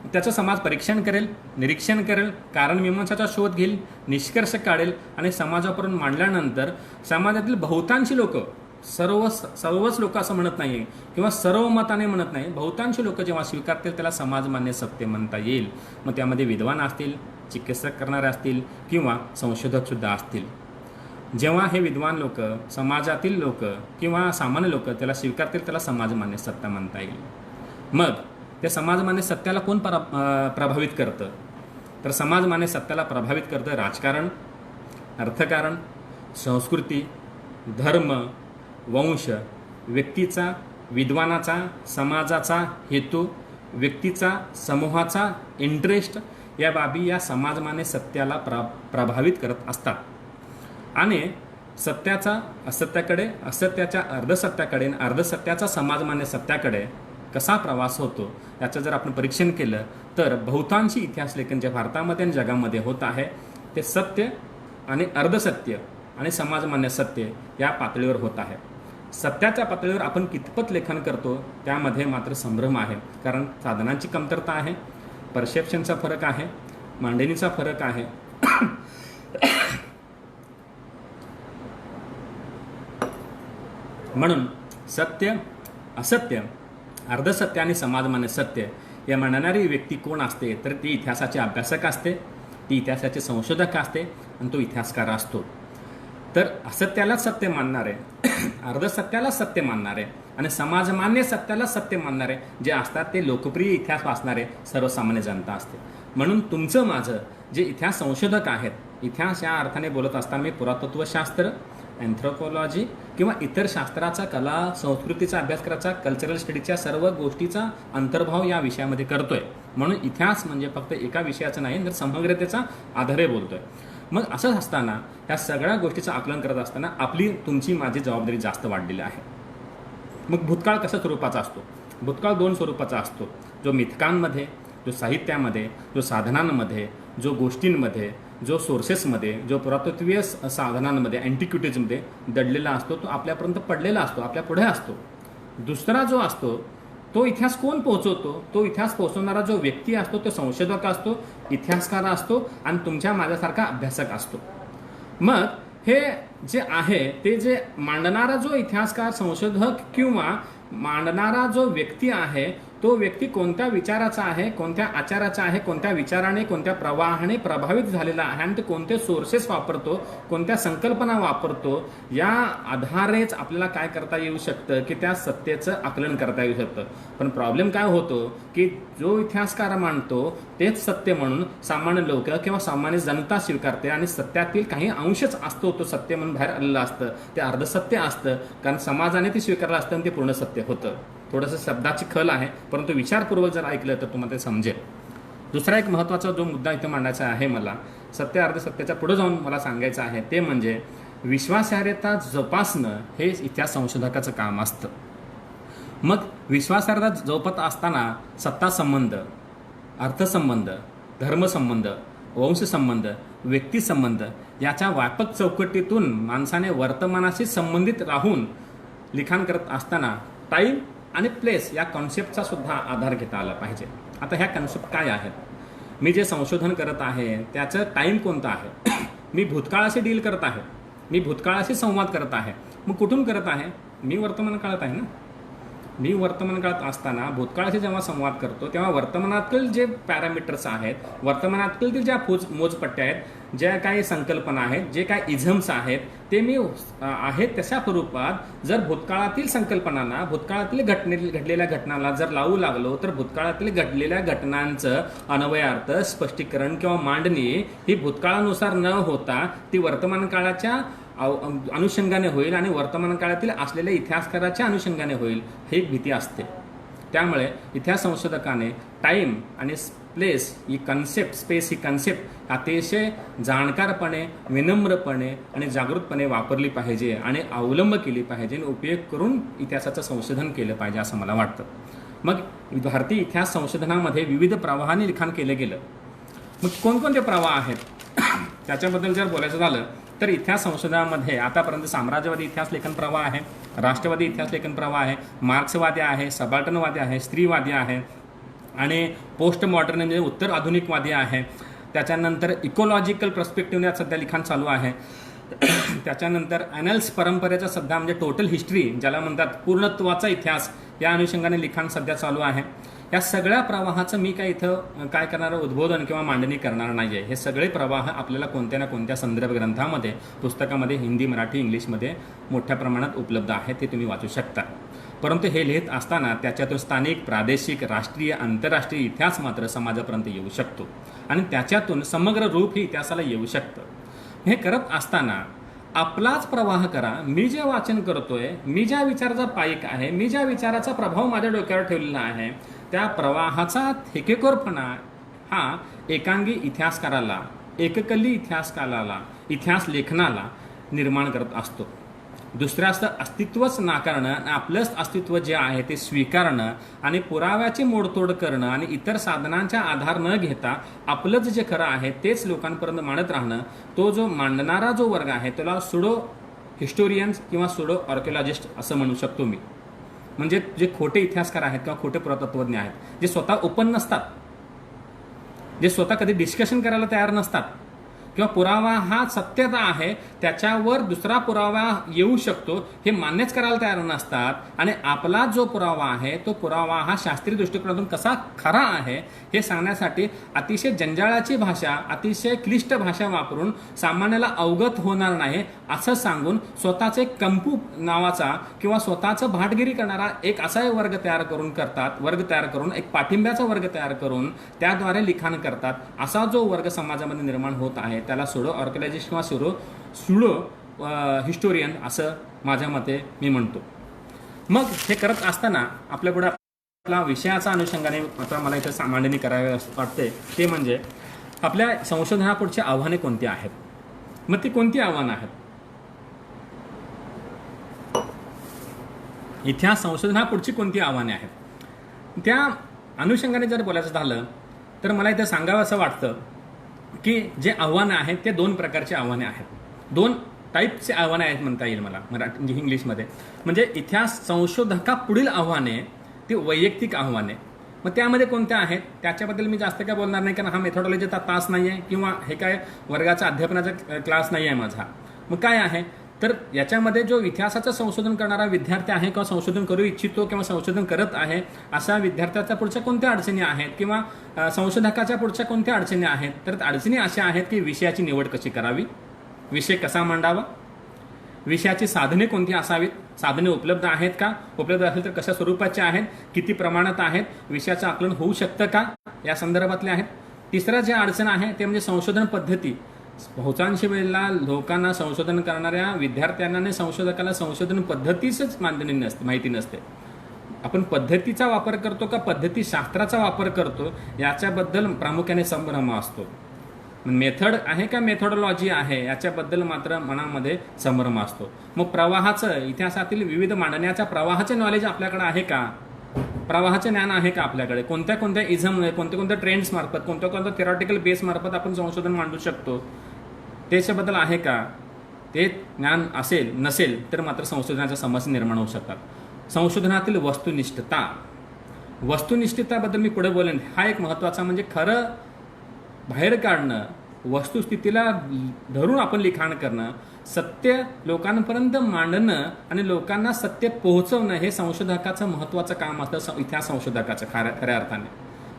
त्याचं समाज परीक्षण करेल, निरीक्षण करेल, कारणमीमांसाचा शोध घेईल, निष्कर्ष काढेल आणि समाजापर्यंत मांडल्यानंतर समाजातील बहुतांशी लोक, सर्वच लोक असं म्हणत नाही किंवा सर्व मताने म्हणत नाही, बहुतांशी लोक जेव्हा स्वीकारतील त्याला समाजमान्य सत्य म्हणता येईल. मग त्यामध्ये विद्वान असतील, चिकित्सक करणारे असतील किंवा संशोधक सुद्धा असतील. जेव्हा हे विद्वान लोक, समाजातील लोक किंवा सामान्य लोक त्याला स्वीकारतील त्याला समाजमान्य सत्य म्हणता येईल. मग त्या समाजमान्य सत्याला कोण प्रभावित करतं? तर समाजमान्य सत्याला प्रभावित करतं राजकारण, अर्थकारण, संस्कृती, धर्म, वंश, व्यक्तीचा, विद्वानाचा, समाजाचा हेतू, व्यक्तीचा, समूहाचा इंटरेस्ट, या बाबी या समाजमान्य सत्याला प्रभावित करत असतात. आणि सत्याचा असत्याकडे, असत्याच्या अर्धसत्याकडे, अर्धसत्याचा समाजमान्य सत्याकडे कसा प्रवास होतो याचं जर आपण परीक्षण केलं तर बहुतांशी इतिहास लेखन जे भारतामध्ये आणि जगामध्ये होत आहे ते सत्य आणि अर्धसत्य आणि समाजमान्य सत्य या पातळीवर होत आहे. सत्याच्या पातळीवर आपण कितपत लेखन करतो त्यामध्ये मात्र संभ्रम आहे. कारण साधनांची कमतरता आहे, परसेप्शनचा फरक आहे, मांडणीचा फरक आहे. म्हणून सत्य, असत्य, अर्धसत्य आणि समाजमान्य सत्य या मांडणारी व्यक्ती कोण असते? तर ती इतिहासाचे अभ्यासक असते, ती इतिहासाचे संशोधक असते आणि तो इतिहासकार असतो. तर असत्याला सत्य मानणारे, अर्धसत्याला सत्य मानणारे आणि समाजमान्य सत्याला सत्य मानणारे जे असतात ते लोकप्रिय इतिहास वाचणारे सर्वसामान्य जनता असते. म्हणून तुमचं माझं जे इतिहास संशोधक आहेत, इतिहास या अर्थाने बोलत असताना मी पुरातत्वशास्त्र, अँथ्रोपॉलॉजी किंवा इतर शास्त्राचा, कला संस्कृतीचा अभ्यास करायचा, कल्चरल स्टडीच्या सर्व गोष्टीचा अंतर्भाव या विषयामध्ये करतोय. म्हणून इतिहास म्हणजे फक्त एका विषयाचं नाही तर समग्रतेचा आधारे बोलतोय. मग असं असताना या सगळ्या गोष्टीचं आकलन करत असताना आपली, तुमची, माझी जबाबदारी जास्त वाढलेली आहे. मग भूतकाळ कशा स्वरूपाचा असतो? भूतकाळ दोन स्वरूपाचा असतो, जो मिथकांमध्ये, जो साहित्यामध्ये, जो साधनांमध्ये, जो गोष्टींमध्ये, जो सोर्सेसमध्ये, जो पुरातत्वीय साधनांमध्ये, अँटिक्विटीजमध्ये दडलेला असतो, तो आपल्यापर्यंत पडलेला असतो, आपल्या पुढे असतो. दुसरा जो असतो तो इतिहास कोण पोहोचवतो? तो इतिहास पोहोचवणारा जो व्यक्ती असतो तो संशोधक असतो, इतिहासकार असतो आणि तुमच्या माझ्यासारखा अभ्यासक असतो. मग हे जे आहे ते जे मांडणारा जो इतिहासकार, संशोधक किंवा मांडणारा जो व्यक्ती आहे तो व्यक्ती कोणत्या विचाराचा आहे, कोणत्या आचाराचा आहे, कोणत्या विचाराने, कोणत्या प्रवाहाने प्रभावित झालेला आहे आणि ते कोणते सोर्सेस वापरतो, कोणत्या संकल्पना वापरतो, या आधारेच आपल्याला काय करता येऊ शकतं की त्या सत्तेचं आकलन करता येऊ शकतं. पण प्रॉब्लेम काय होतो की जो इतिहासकार मांडतो तेच सत्य म्हणून सामान्य लोक किंवा सामान्य जनता स्वीकारते आणि सत्यातील काही अंशच असतो तो सत्य म्हणून बाहेर आलेलं असतं. ते अर्धसत्य असतं, कारण समाजाने ते स्वीकारलं असतं आणि ते पूर्ण सत्य होतं. थोडंसं शब्दाची खल आहे, परंतु विचारपूर्वक जर ऐकलं तर तुम्हाला ते समजेल. दुसरा एक महत्त्वाचा जो मुद्दा इथं मांडायचा आहे मला, सत्य अर्धसत्याच्या पुढे जाऊन मला सांगायचं आहे, ते म्हणजे विश्वासार्हता जोपासणं हे इतिहास संशोधकाचं काम असतं. मग विश्वासार्हता जोपासत असताना सत्ता संबंध, अर्थसंबंध, धर्मसंबंध, वंशसंबंध, व्यक्तिसंबंध याच्या व्यापक चौकटीतून माणसाने वर्तमानाशी संबंधित राहून लिखाण करत असताना टाईम आणि प्लेस या कॉन्सेप्टचा सुद्धा आधार घेता आला पाहिजे. आता ह्या कॉन्सेप्ट काय आहेत? मी जे संशोधन करत आहे त्याचं टाईम कोणतं आहे? मी भूतकाळाशी डील करत आहे, मी भूतकाळाशी संवाद करत आहे. मग कुठून करत आहे? मी वर्तमान काळात आहे ना. मी वर्तमान काळात असताना भूतकाळाशी जेव्हा संवाद करतो तेव्हा वर्तमानातील जे पॅरामीटर्स आहेत, वर्तमानातील ज्या मोजपट्ट्या आहेत, ज्या काही संकल्पना आहेत, जे काही इझम्स आहेत, ते मी आहेत तशा स्वरूपात जर भूतकाळातील संकल्पनांना, भूतकाळातील घडलेल्या घटनांना जर लावू लागलो तर भूतकाळातील घडलेल्या घटनांचं अन्वयार्थ, स्पष्टीकरण किंवा मांडणी ही भूतकाळानुसार न होता ती वर्तमान काळाच्या अनुषंगाने होईल आणि वर्तमान काळातील असलेल्या इतिहासकाराच्या अनुषंगाने होईल, ही एक भीती असते. त्यामुळे इतिहास संशोधकाने टाईम आणि प्लेस ही कन्सेप्ट, स्पेस ही कन्सेप्ट अतिशय जाणकारपणे, विनम्रपणे आणि जागृतपणे वापरली पाहिजे आणि अवलंब केली पाहिजे आणि उपयोग करून इतिहासाचं संशोधन केलं पाहिजे असं मला वाटतं. मग भारतीय इतिहास संशोधनामध्ये विविध प्रवाहाने लिखाण केलं गेलं. मग कोणकोणते प्रवाह आहेत त्याच्याबद्दल जर बोलायचं झालं तर इतिहास संशोधनामध्ये आतापर्यंत साम्राज्यवादी इतिहास लेखन प्रवाह आहे, राष्ट्रवादी इतिहास लेखन प्रवाह आहे, मार्क्सवादी आहे, सबाल्टनवादी आहे, स्त्रीवादी आहे आणि पोस्ट मॉडर्न म्हणजे उत्तर आधुनिकवादी आहे. त्याच्यानंतर इकोलॉजिकल पर्स्पेक्टिव्हने सध्या लिखाण चालू आहे. त्याच्यानंतर ॲनल्स परंपरेचा सध्या म्हणजे टोटल हिस्ट्री ज्याला म्हणतात, पूर्णत्वाचा इतिहास, या अनुषंगाने लिखाण सध्या चालू आहे. या सगळ्या प्रवाहाचं मी काय इथं काय करणार उद्बोधन किंवा मांडणी करणार नाही आहे. हे सगळे प्रवाह आपल्याला कोणत्या ना कोणत्या संदर्भ ग्रंथामध्ये, पुस्तकामध्ये हिंदी, मराठी, इंग्लिशमध्ये मोठ्या प्रमाणात उपलब्ध आहे, ते तुम्ही वाचू शकता. परंतु हे लिहित असताना त्याच्यातून स्थानिक, प्रादेशिक, राष्ट्रीय, आंतरराष्ट्रीय इतिहास मात्र समाजापर्यंत येऊ शकतो आणि त्याच्यातून समग्र रूप ही इतिहासाला येऊ शकतं. हे करत असताना आपलाच प्रवाह करा. मी जे वाचन करतोय, मी ज्या विचाराचा पाईक आहे, मी ज्या विचाराचा प्रभाव माझ्या डोक्यावर ठेवलेला आहे, त्या प्रवाहाचा ठेकेखोरपणा हा एकांगी इतिहासकाराला, एककल्ली इतिहासकाराला, इतिहास लेखनाला निर्माण करत असतो. दुसऱ्याचं अस्तित्वच नाकारणं आणि आपलंच अस्तित्व जे आहे ते स्वीकारणं आणि पुराव्याची मोडतोड करणं आणि इतर साधनांचा आधार न घेता आपलंच जे खरं आहे तेच लोकांपर्यंत मांडत राहणं, तो जो मांडणारा जो वर्ग आहे त्याला सुडो हिस्टोरियन्स किंवा सुडो आर्किओलॉजिस्ट असं म्हणू शकतो मी. म्हणजे जे खोटे इतिहासकार आहेत किंवा खोटे पुरातत्वज्ञ आहेत, जे स्वतः ओपन नसतात, जे स्वतः कधी डिस्कशन करायला तयार नसतात किंवा पुरावा हा सत्यता आहे त्याच्यावर दुसरा पुरावा येऊ शकतो हे मान्यच करायला तयार नसतात आणि आपला जो पुरावा आहे तो पुरावा हा शास्त्रीय दृष्टिकोनातून कसा खरा आहे हे सांगण्यासाठी अतिशय जंजाळाची भाषा, अतिशय क्लिष्ट भाषा वापरून सामान्याला अवगत होणार नाही असं सांगून स्वतःचे कंपू नावाचा किंवा स्वतःचं भाटगिरी करणारा एक असा वर्ग तयार करून एक पाठिंब्याचा वर्ग तयार करून त्याद्वारे लिखाण करतात. असा जो वर्ग समाजामध्ये निर्माण होत आहे त्याला सुडो आर्किओलॉजिस्ट किंवा सुडो हिस्टोरियन असं माझ्या मते मी म्हणतो. मग हे करत असताना आपल्यापुढे आपला विषयाचा अनुषंगाने आता मला इथं मांडणी करावी वाटते, ते म्हणजे आपल्या संशोधनापुढची आव्हाने कोणती आहेत. मग ती कोणती आव्हानं आहेत? इतिहास संशोधनापुढची कोणती आव्हाने आहेत त्या अनुषंगाने जर बोलायचं झालं तर मला इथं सांगावं असं वाटतं की जे आव्हानं आहेत ते दोन प्रकारचे आव्हाने आहेत, दोन टाईपचे आव्हाने आहेत म्हणता येईल मला मराठी इंग्लिशमध्ये. म्हणजे इतिहास संशोधकापुढील आव्हाने ती वैयक्तिक आव्हाने. मग त्यामध्ये कोणत्या आहेत त्याच्याबद्दल मी जास्त काय बोलणार नाही, कारण हा मेथोडॉलॉजीचा तास नाही आहे किंवा हे काय वर्गाचा अध्यापनाचा क्लास नाही आहे माझा. मग काय आहे तर याच्यामध्ये जो इतिहासाचं संशोधन करणारा विद्यार्थी आहे किंवा संशोधन करू इच्छितो किंवा संशोधन करत आहे अशा विद्यार्थ्याच्या पुढच्या कोणत्या अडचणी आहेत किंवा संशोधकाच्या पुढच्या कोणत्या अडचणी आहेत, तर अडचणी अशा आहेत की विषयाची निवड कशी करावी, विषय कसा मांडावा, विषयाची साधने कोणती असावीत, साधने उपलब्ध आहेत का, उपलब्ध असेल तर कशा स्वरूपाचे आहेत, किती प्रमाणात आहेत, विषयाचं आकलन होऊ शकतं का, या संदर्भातले आहेत. तिसरा जे अडचण आहे ते म्हणजे संशोधन पद्धती. बहुतांश वेळेला लोकांना, संशोधन करणाऱ्या विद्यार्थ्यांना संशोधकाला संशोधन पद्धतीच माहिती नसते. आपण पद्धतीचा वापर करतो का पद्धती शास्त्राचा वापर करतो याच्याबद्दल प्रामुख्याने संभ्रम असतो. मेथड आहे का मेथोडॉलॉजी आहे याच्याबद्दल मात्र मनामध्ये संभ्रम असतो. मग प्रवाहाचं, इतिहासातील विविध मांडण्याच्या प्रवाहाचे नॉलेज आपल्याकडे आहे का, प्रवाहाचे ज्ञान आहे का आपल्याकडे, कोणत्या कोणत्या इझममुळे, कोणत्या ट्रेंड्स मार्फत, कोणत्या थिअरॉटिकल बेस मार्फत आपण संशोधन मांडू शकतो त्याच्याबद्दल आहे का, ते ज्ञान असेल नसेल तर मात्र संशोधनाच्या समस्या निर्माण होऊ शकतात. संशोधनातील वस्तुनिष्ठता, वस्तुनिष्ठताबद्दल मी पुढे बोलेन. हा एक महत्त्वाचा म्हणजे खरं बाहेर काढणं, वस्तुस्थितीला धरून आपण लिखाण करणं, सत्य लोकांपर्यंत मांडणं आणि लोकांना सत्य पोहोचवणं हे संशोधकाचं महत्त्वाचं काम असतं, इतिहास संशोधकाचं खऱ्या अर्थाने.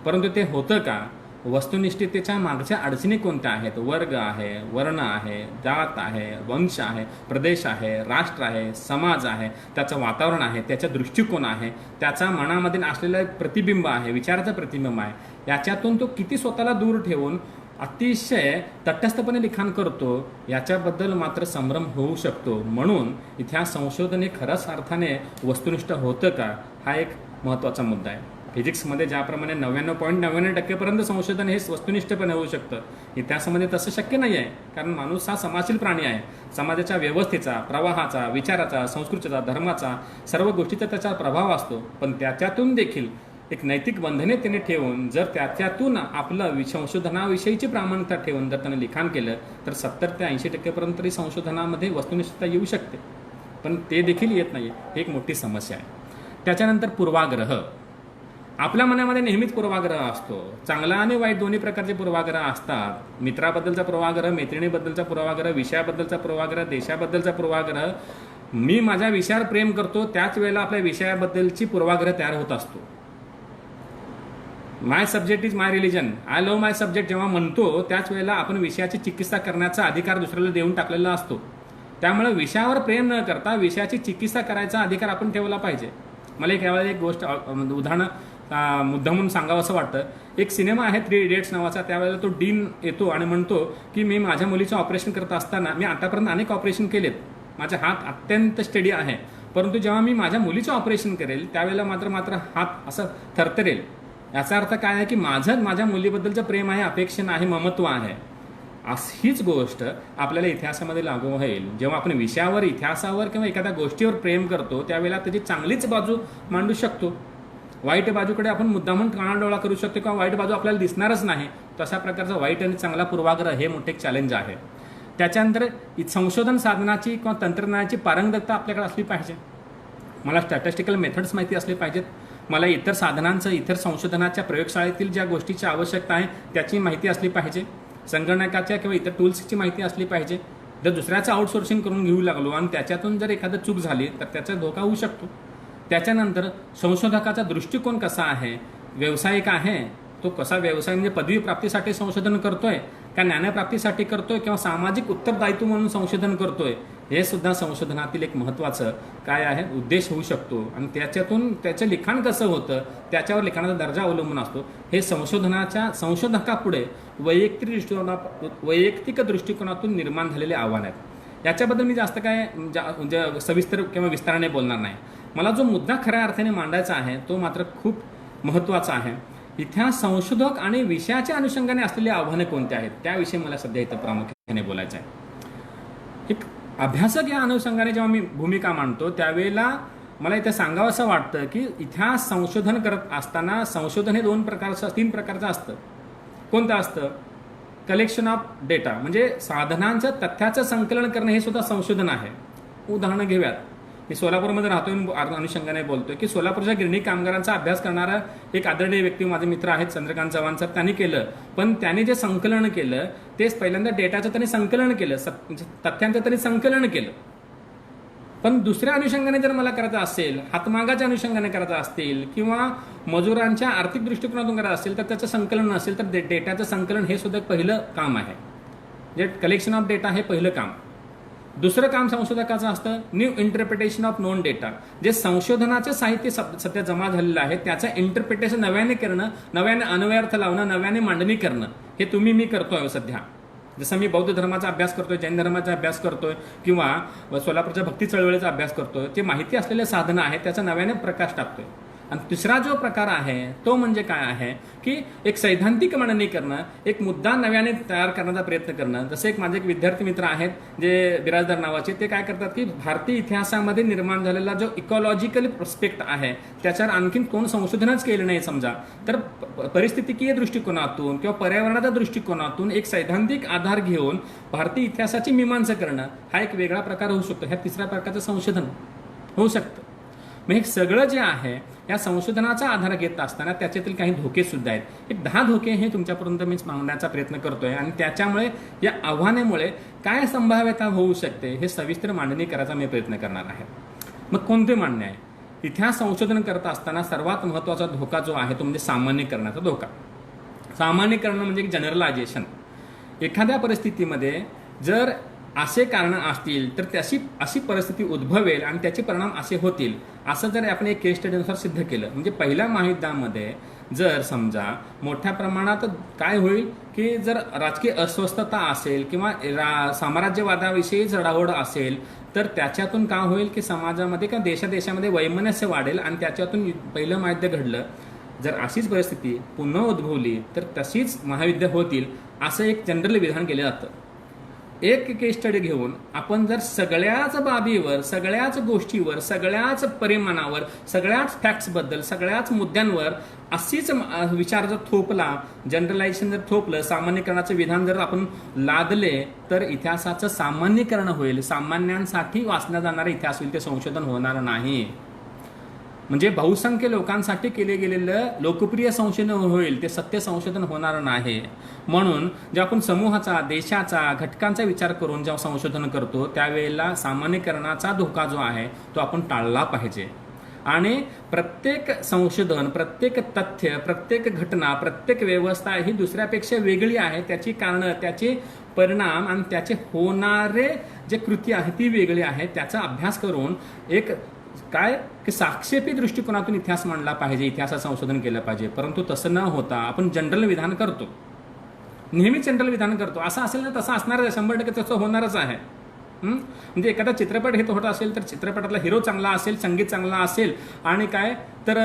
परंतु ते होतं का, वस्तुनिष्ठतेच्या मागच्या अडचणी कोणत्या आहेत, वर्ग आहे, वर्ण आहे, जात आहे, वंश आहे, प्रदेश आहे, राष्ट्र आहे, समाज आहे, त्याचं वातावरण आहे, त्याचा दृष्टिकोन आहे, त्याचा मनामध्ये असलेलं प्रतिबिंब आहे, विचाराचं प्रतिबिंब आहे, याच्यातून तो किती स्वतःला दूर ठेवून अतिशय तटस्थपणे लिखाण करतो याच्याबद्दल मात्र संभ्रम होऊ शकतो. म्हणून इतिहास संशोधन हे खऱ्याच अर्थाने वस्तुनिष्ठ होतं का, हा एक महत्त्वाचा मुद्दा आहे. फिजिक्समध्ये ज्याप्रमाणे 99.99% संशोधन हे वस्तुनिष्ठपणे होऊ शकतं, इतिहासामध्ये तसं शक्य नाही आहे. कारण माणूस हा समाजशील प्राणी आहे. समाजाच्या व्यवस्थेचा, प्रवाहाचा, विचाराचा, संस्कृतीचा, धर्माचा, सर्व गोष्टीचा त्याचा प्रभाव असतो. पण त्याच्यातून देखील एक नैतिक बंधने त्याने ठेवून जर त्याच्यातून आपलं संशोधनाविषयीची प्रामाणिकता ठेवून जर त्याने लिखाण केलं तर 70 ते 80% तरी संशोधनामध्ये वस्तुनिष्ठता येऊ शकते. पण ते देखील येत नाही, ही एक मोठी समस्या आहे. त्याच्यानंतर पूर्वाग्रह. आपल्या मनामध्ये नेहमीच पूर्वाग्रह असतो. चांगला आणि वाईट दोन्ही प्रकारचे पूर्वाग्रह असतात. मित्राबद्दलचा पूर्वाग्रह, मैत्रिणीबद्दलचा पूर्वाग्रह, विषयाबद्दलचा पूर्वाग्रह, देशाबद्दलचा पूर्वाग्रह. मी माझ्या विषयावर प्रेम करतो त्याच वेळेला आपल्या विषयाबद्दलची पूर्वाग्रह तयार होत असतो. My subject is my religion, I love my subject जेव्हा म्हणतो त्याच वेळेला आपण विषयाची चिकित्सा करण्याचा अधिकार दुसऱ्याला देऊन टाकलेला असतो. त्यामुळे विषयावर प्रेम न करता विषयाची चिकित्सा करायचा अधिकार आपण ठेवला पाहिजे. मला एक गोष्ट उदाहरण मुद्दामून सांगावं असं वाटतं. एक सिनेमा आहे 3 इडियट्स नावाचा. त्यावेळेला तो डीन येतो आणि म्हणतो की मी माझ्या मुलीचं ऑपरेशन करत असताना, मी आतापर्यंत अनेक ऑपरेशन केलेत, माझा हात अत्यंत स्टडी आहे, परंतु जेव्हा मी माझ्या मुलीचं ऑपरेशन करेल त्यावेळेला मात्र हात असं थरथरेल. याचा अर्थ काय आहे की माझ्या मुलीबद्दलचं प्रेम आहे, अपेक्षा आहे, ममत्व आहे. हीच गोष्ट आपल्याला इतिहासामध्ये लागू होईल. जेव्हा आपण विषयावर, इतिहासावर किंवा एखाद्या गोष्टीवर प्रेम करतो त्यावेळेला त्याची चांगलीच बाजू मांडू शकतो. वाईट बाजूकडे आपण मुद्दामून कानाडोळा करू शकतो किंवा वाईट बाजू आपल्याला दिसणारच नाही. तशा प्रकारचा वाईट आणि चांगला पूर्वाग्रह हे मोठे चॅलेंज आहे. त्याच्यानंतर संशोधन साधनाची किंवा तंत्रज्ञानाची पारंगतता आपल्याकडे असली पाहिजे. मला स्टॅटिस्टिकल मेथड्स माहिती असले पाहिजेत. मला इतर साधनांचं, इतर संशोधनाच्या प्रयोगशाळेतील ज्या गोष्टीची आवश्यकता आहे त्याची माहिती असली पाहिजे. संगणकाच्या किंवा इतर टूल्सची माहिती असली पाहिजे. जर दुसऱ्याचं आउटसोर्सिंग करून घेऊ लागलो आणि त्याच्यातून जर एखादं चूक झाली तर त्याचा धोका होऊ शकतो. त्याच्यानंतर संशोधकाचा दृष्टिकोन कसा आहे, व्यावसायिक आहे तो कसा, व्यवसाय म्हणजे पदवी प्राप्तीसाठी संशोधन करतोय का ज्ञानप्राप्तीसाठी करतोय किंवा सामाजिक उत्तरदायित्व म्हणून संशोधन करतोय, हे सुद्धा संशोधनातील एक महत्त्वाचं काय आहे उद्देश होऊ शकतो. आणि त्याच्यातून त्याचं लिखाण कसं होतं त्याच्यावर लिखाणाचा दर्जा अवलंबून असतो. हे संशोधकापुढे वैयक्तिक दृष्टिकोनातून निर्माण झालेले आव्हान आहेत. याच्याबद्दल मी जास्त काय सविस्तर किंवा विस्ताराने बोलणार नाही. मला जो मुद्दा खऱ्या अर्थाने मांडायचा आहे तो मात्र खूप महत्त्वाचा आहे. इतिहास संशोधक आणि विषयाच्या अनुषंगाने असलेली आव्हाने कोणती आहेत त्याविषयी मला सध्या इथं प्रामुख्याने बोलायचं आहे. एक अभ्यासक या अनुषंगाने जेव्हा मी भूमिका मांडतो त्यावेळेला मला इथे सांगावं असं वाटतं की इतिहास संशोधन करत असताना संशोधन हे 3 प्रकारचं असतं. कोणतं असतं? कलेक्शन ऑफ डेटा, म्हणजे साधनांचं, तथ्याचं संकलन करणं हे सुद्धा संशोधन आहे. उदाहरणं घेऊयात. मी सोलापूरमध्ये राहतोय, अनुषंगाने बोलतोय की सोलापूरच्या गिरणी कामगारांचा अभ्यास करणारा एक आदरणीय व्यक्ती माझे मित्र आहेत, चंद्रकांत चव्हाण सर, त्यांनी केलं. पण त्यांनी जे संकलन केलं तेच पहिल्यांदा डेटाचं त्यांनी संकलन केलं, तथ्यांचं त्यांनी संकलन केलं. पण दुसऱ्या अनुषंगाने जर मला करायचं असेल, हातमागाच्या अनुषंगाने करायचं असतील किंवा मजुरांच्या आर्थिक दृष्टिकोनातून करायचं असेल तर त्याचं संकलन असेल तर डेटाचं संकलन हे सुद्धा पहिलं काम आहे. जे कलेक्शन ऑफ डेटा हे पहिलं काम. दुसरं काम संशोधकाचं असतं new interpretation of non data. जे संशोधनाचं साहित्य सध्या जमा झालेलं आहे त्याचं इंटरप्रिटेशन नव्याने करणं, नव्याने अन्वयार्थ लावणं, नव्याने मांडणी करणं, हे मी करतोय सध्या. जसं मी बौद्ध धर्माचा अभ्यास करतोय, जैन धर्माचा अभ्यास करतोय किंवा सोलापूरच्या भक्ती चळवळीचा अभ्यास करतोय, जे माहिती असलेले साधनं आहेत त्याचा नव्याने प्रकाश टाकतोय. आणि तिसरा जो प्रकार आहे तो म्हणजे काय आहे की एक सैद्धांतिक मांडणी करणं, एक मुद्दा नव्याने तयार करण्याचा प्रयत्न करणं. जसे एक माझे एक विद्यार्थी मित्र आहेत जे बिराजदार नावाचे, ते काय करतात की भारतीय इतिहासामध्ये निर्माण झालेला जो इकॉलॉजिकल प्रोस्पेक्ट आहे त्याच्यावर आणखीन कोण संशोधनच केलं नाही समजा, तर परिस्थितिकीय दृष्टिकोनातून किंवा पर्यावरणाच्या दृष्टिकोनातून एक सैद्धांतिक आधार घेऊन भारतीय इतिहासाची मीमांसा करणं हा एक वेगळा प्रकार होऊ शकतो. ह्या तिसऱ्या प्रकारचं संशोधन होऊ शकतं. मग हे सगळं जे आहे या संशोधनाचा आधार घेत असताना त्याच्यातील काही धोके सुद्धा आहेत. एक 10 धोके हे तुमच्यापर्यंत मी मांडण्याचा प्रयत्न करतोय आणि त्याच्यामुळे या आव्हानामुळे काय संभाव्यता होऊ शकते हे सविस्तर मांडणी करायचा मी प्रयत्न करणार आहे. मग कोणते मांडणे आहे? इतिहास संशोधन करत असताना सर्वात महत्त्वाचा धोका जो आहे तो म्हणजे सामान्यीकरणाचा धोका. सामान्यीकरण म्हणजे जनरलायझेशन. एखाद्या परिस्थितीमध्ये जर असे कारण असतील तर त्याची अशी परिस्थिती उद्भवेल आणि त्याचे परिणाम असे होतील, असं जर आपण एक केस स्टडीनुसार सिद्ध केलं. म्हणजे पहिल्या महायुद्धामध्ये जर समजा मोठ्या प्रमाणात काय होईल की जर राजकीय अस्वस्थता असेल किंवा साम्राज्यवादाविषयी चढाओढ असेल तर त्याच्यातून काय होईल की समाजामध्ये किंवा देशादेशामध्ये वैमनस्य वाढेल आणि त्याच्यातून पहिलं महायुद्ध घडलं. जर अशीच परिस्थिती पुन्हा उद्भवली तर तशीच महायुद्ध होतील असं एक जनरल विधान केलं जातं. एक केस स्टडी घेऊन आपण जर सगळ्याच बाबीवर, सगळ्याच गोष्टीवर, सगळ्याच परिमाणावर, सगळ्याच फॅक्ट्सबद्दल, सगळ्याच मुद्द्यांवर अशीच विचार जर थोपला, जनरलायझेशन जर थोपलं, सामान्यीकरणाचे विधान जर आपण लादले तर इतिहासाचं सामान्यीकरण होईल. सामान्यांसाठी वाचला जाणारा इतिहास होईल, ते संशोधन होणार नाही. म्हणजे बहुसंख्य लोकांसाठी केले गेलेलं लोकप्रिय संशोधन होईल, ते सत्य संशोधन होणार नाही. म्हणून जेव्हा आपण समूहाचा, देशाचा, घटकांचा विचार करून जेव्हा संशोधन करतो त्यावेळेला सामान्यीकरणाचा धोका जो आहे तो आपण टाळला पाहिजे. आणि प्रत्येक संशोधन, प्रत्येक तथ्य, प्रत्येक घटना, प्रत्येक व्यवस्था ही दुसऱ्यापेक्षा वेगळी आहे. त्याची कारणं, त्याचे परिणाम आणि त्याचे होणारे जे कृती आहे ती वेगळी आहे. त्याचा अभ्यास करून एक काय की साक्षेपी दृष्टिकोनातून इतिहास मांडला पाहिजे, इतिहासाचं संशोधन केलं पाहिजे. परंतु तसं न होता आपण जनरल विधान करतो, नेहमीच जनरल विधान करतो. असं असेल ना तसं असणारच आहे, 100% तसं होणारच आहे. म्हणजे एखादा चित्रपट हिट होत असेल तर चित्रपटातला हिरो चांगला असेल, संगीत चांगला असेल आणि काय तर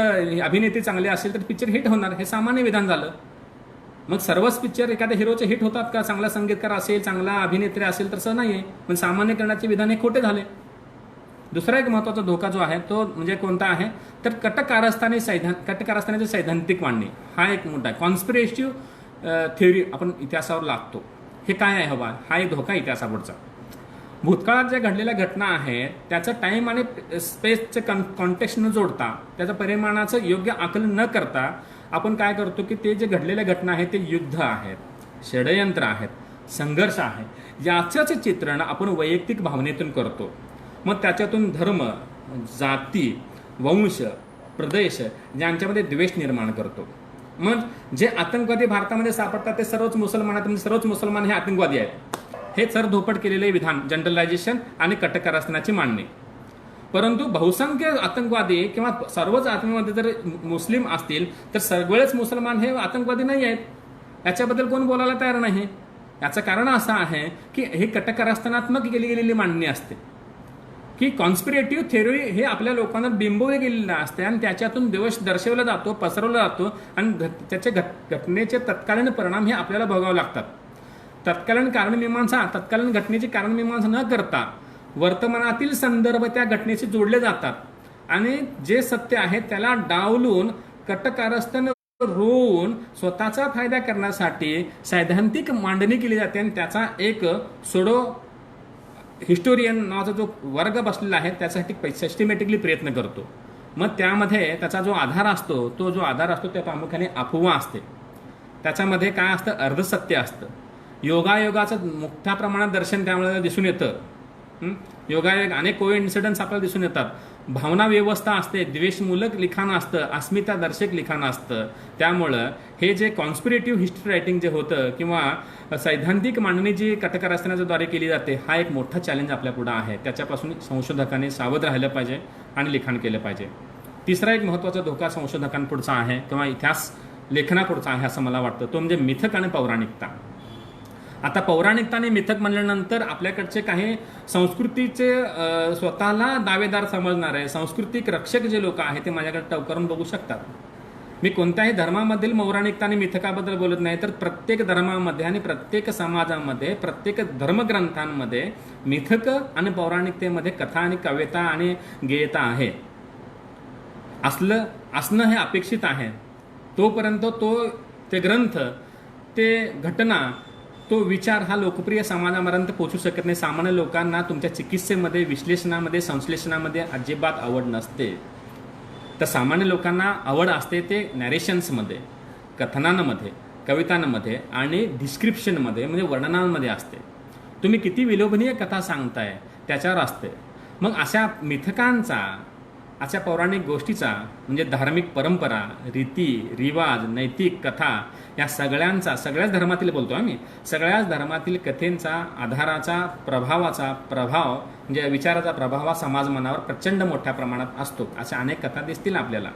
अभिनेत्री चांगली असेल तर पिक्चर हिट होणार, हे सामान्य विधान झालं. मग सर्वच पिक्चर एखाद्या हिरोचे हिट होतात का? चांगला संगीतकार असेल, चांगला अभिनेत्री असेल तर असं नाहीये. पण सामान्यीकरणाचे विधान हे खोटे झाले. दुसरा एक महत्त्वाचा धोका जो आहे तो म्हणजे कोणता आहे तर कटकारस्थानाची सैद्धांतिक मांडणी हा एक मोठा आहे. कॉन्स्पिरेटिव्ह थिअरी आपण इतिहासावर लागतो, हे काय आहे हवा, हा एक धोका इतिहासापुढचा. भूतकाळात ज्या घडलेल्या घटना आहेत त्याचं टाईम आणि स्पेसचं कॉन्टेक्स्ट न जोडता, त्याचं परिमाणाचं योग्य आकलन न करता आपण काय करतो की ते जे घडलेल्या घटना आहेत ते युद्ध आहेत, षडयंत्र आहेत, संघर्ष आहे, याचंच चित्रण आपण वैयक्तिक भावनेतून करतो. मग त्याच्यातून धर्म, जाती, वंश, प्रदेश यांच्यामध्ये द्वेष निर्माण करतो. मग जे आतंकवादी भारतामध्ये सापडतात ते सर्वच मुसलमान आहेत, म्हणजे सर्वच मुसलमान हे आतंकवादी आहेत, हे सरधोपट केलेले विधान, जनरलायझेशन आणि कटकारस्थानाची मांडणी. परंतु बहुसंख्य आतंकवादी किंवा सर्वच आतंकवादी जर मुस्लिम असतील तर सगळेच मुसलमान हे आतंकवादी नाही आहेत, याच्याबद्दल कोण बोलायला तयार नाही. याचं कारण असं आहे की हे कटकारस्थानात्मक केली गेलेली मांडणी असते की कॉन्स्पिरेटिव्ह थिअरी हे आपल्या लोकांना बिंबवले गेलेलं असते आणि त्याच्यातून द्वेष दर्शवला जातो, पसरवला जातो आणि त्याचे घटनेचे तत्कालीन परिणाम हे आपल्याला भोगावे लागतात. तत्कालीन कारणमीमांसा, तत्कालीन घटनेची कारणमीमांसा न करता वर्तमानातील संदर्भ त्या घटनेशी जोडले जातात आणि जे सत्य आहे त्याला डावलून कटकारस्थान रोवून स्वतःचा फायदा करण्यासाठी सैद्धांतिक मांडणी केली जाते आणि त्याचा एक सोडो हिस्टोरियन नावाचा जो वर्ग बसलेला आहे त्याच्यासाठी सिस्टमॅटिकली प्रयत्न करतो. मग त्यामध्ये त्याचा जो आधार असतो त्या प्रामुख्याने अफवा असते. त्याच्यामध्ये काय असतं, अर्धसत्य असतं, योगायोगाचं मोठ्या प्रमाणात दर्शन त्यामुळे दिसून येतं. योगायोग अनेक को इन्सिडन्स आपल्याला दिसून येतात. भावना व्यवस्था असते, द्वेषमूलक लिखाण असतं, अस्मितादर्शक लिखाण असतं. त्यामुळं हे जे कॉन्स्पिरेटिव्ह हिस्ट्री रायटिंग जे होतं किंवा सैद्धांतिक मांडणी जी कटकारस्थानाच्याद्वारे केली जाते, हा एक मोठा चॅलेंज आपल्या पुढं आहे. त्याच्यापासून संशोधकांनी सावध राहिलं पाहिजे आणि लिखाण केलं पाहिजे. तिसरा एक महत्त्वाचा धोका संशोधकांपुढचा आहे किंवा इतिहास लेखनापुढचा आहे असं मला वाटतं, तो म्हणजे मिथक आणि पौराणिकता. आता पौराणिकता आणि मिथक म्हणल्यानंतर आपल्याकडचे काही संस्कृतीचे स्वतःला दावेदार समजणारे सांस्कृतिक रक्षक जे लोक आहेत ते माझ्याकडे टवकारून बघू शकतात. मी कोणत्याही धर्मामधील पौराणिकता आणि मिथकाबद्दल बोलत नाही, तर प्रत्येक धर्मामध्ये आणि प्रत्येक समाजामध्ये प्रत्येक धर्मग्रंथांमध्ये मिथक आणि पौराणिकतेमध्ये कथा आणि कविता आणि गेयता आहे. असणं हे अपेक्षित आहे. तोपर्यंत ते ग्रंथ, ते घटना, तो विचार हा लोकप्रिय समाजापर्यंत पोहोचू शकत नाही. सामान्य लोकांना तुमच्या चिकित्सेमध्ये, विश्लेषणामध्ये, संश्लेषणामध्ये अजिबात आवड नसते. तर सामान्य लोकांना आवड असते ते नॅरेशन्समध्ये, कथनांमध्ये, कवितांमध्ये आणि डिस्क्रिप्शनमध्ये म्हणजे वर्णनांमध्ये असते. तुम्ही किती विलोभनीय कथा सांगताय त्याच्यावर असते. मग अशा मिथकांचा, अशा पौराणिक गोष्टीचा म्हणजे धार्मिक परंपरा, रीती, रिवाज, नैतिक कथा या सगळ्याच धर्मातील बोलतो आम्ही, सगळ्याच धर्मातील कथेंचा, आधाराचा, प्रभाव म्हणजे विचाराचा प्रभाव हा समाज मनावर प्रचंड मोठ्या प्रमाणात असतो. अशा अनेक कथा दिसतील आपल्याला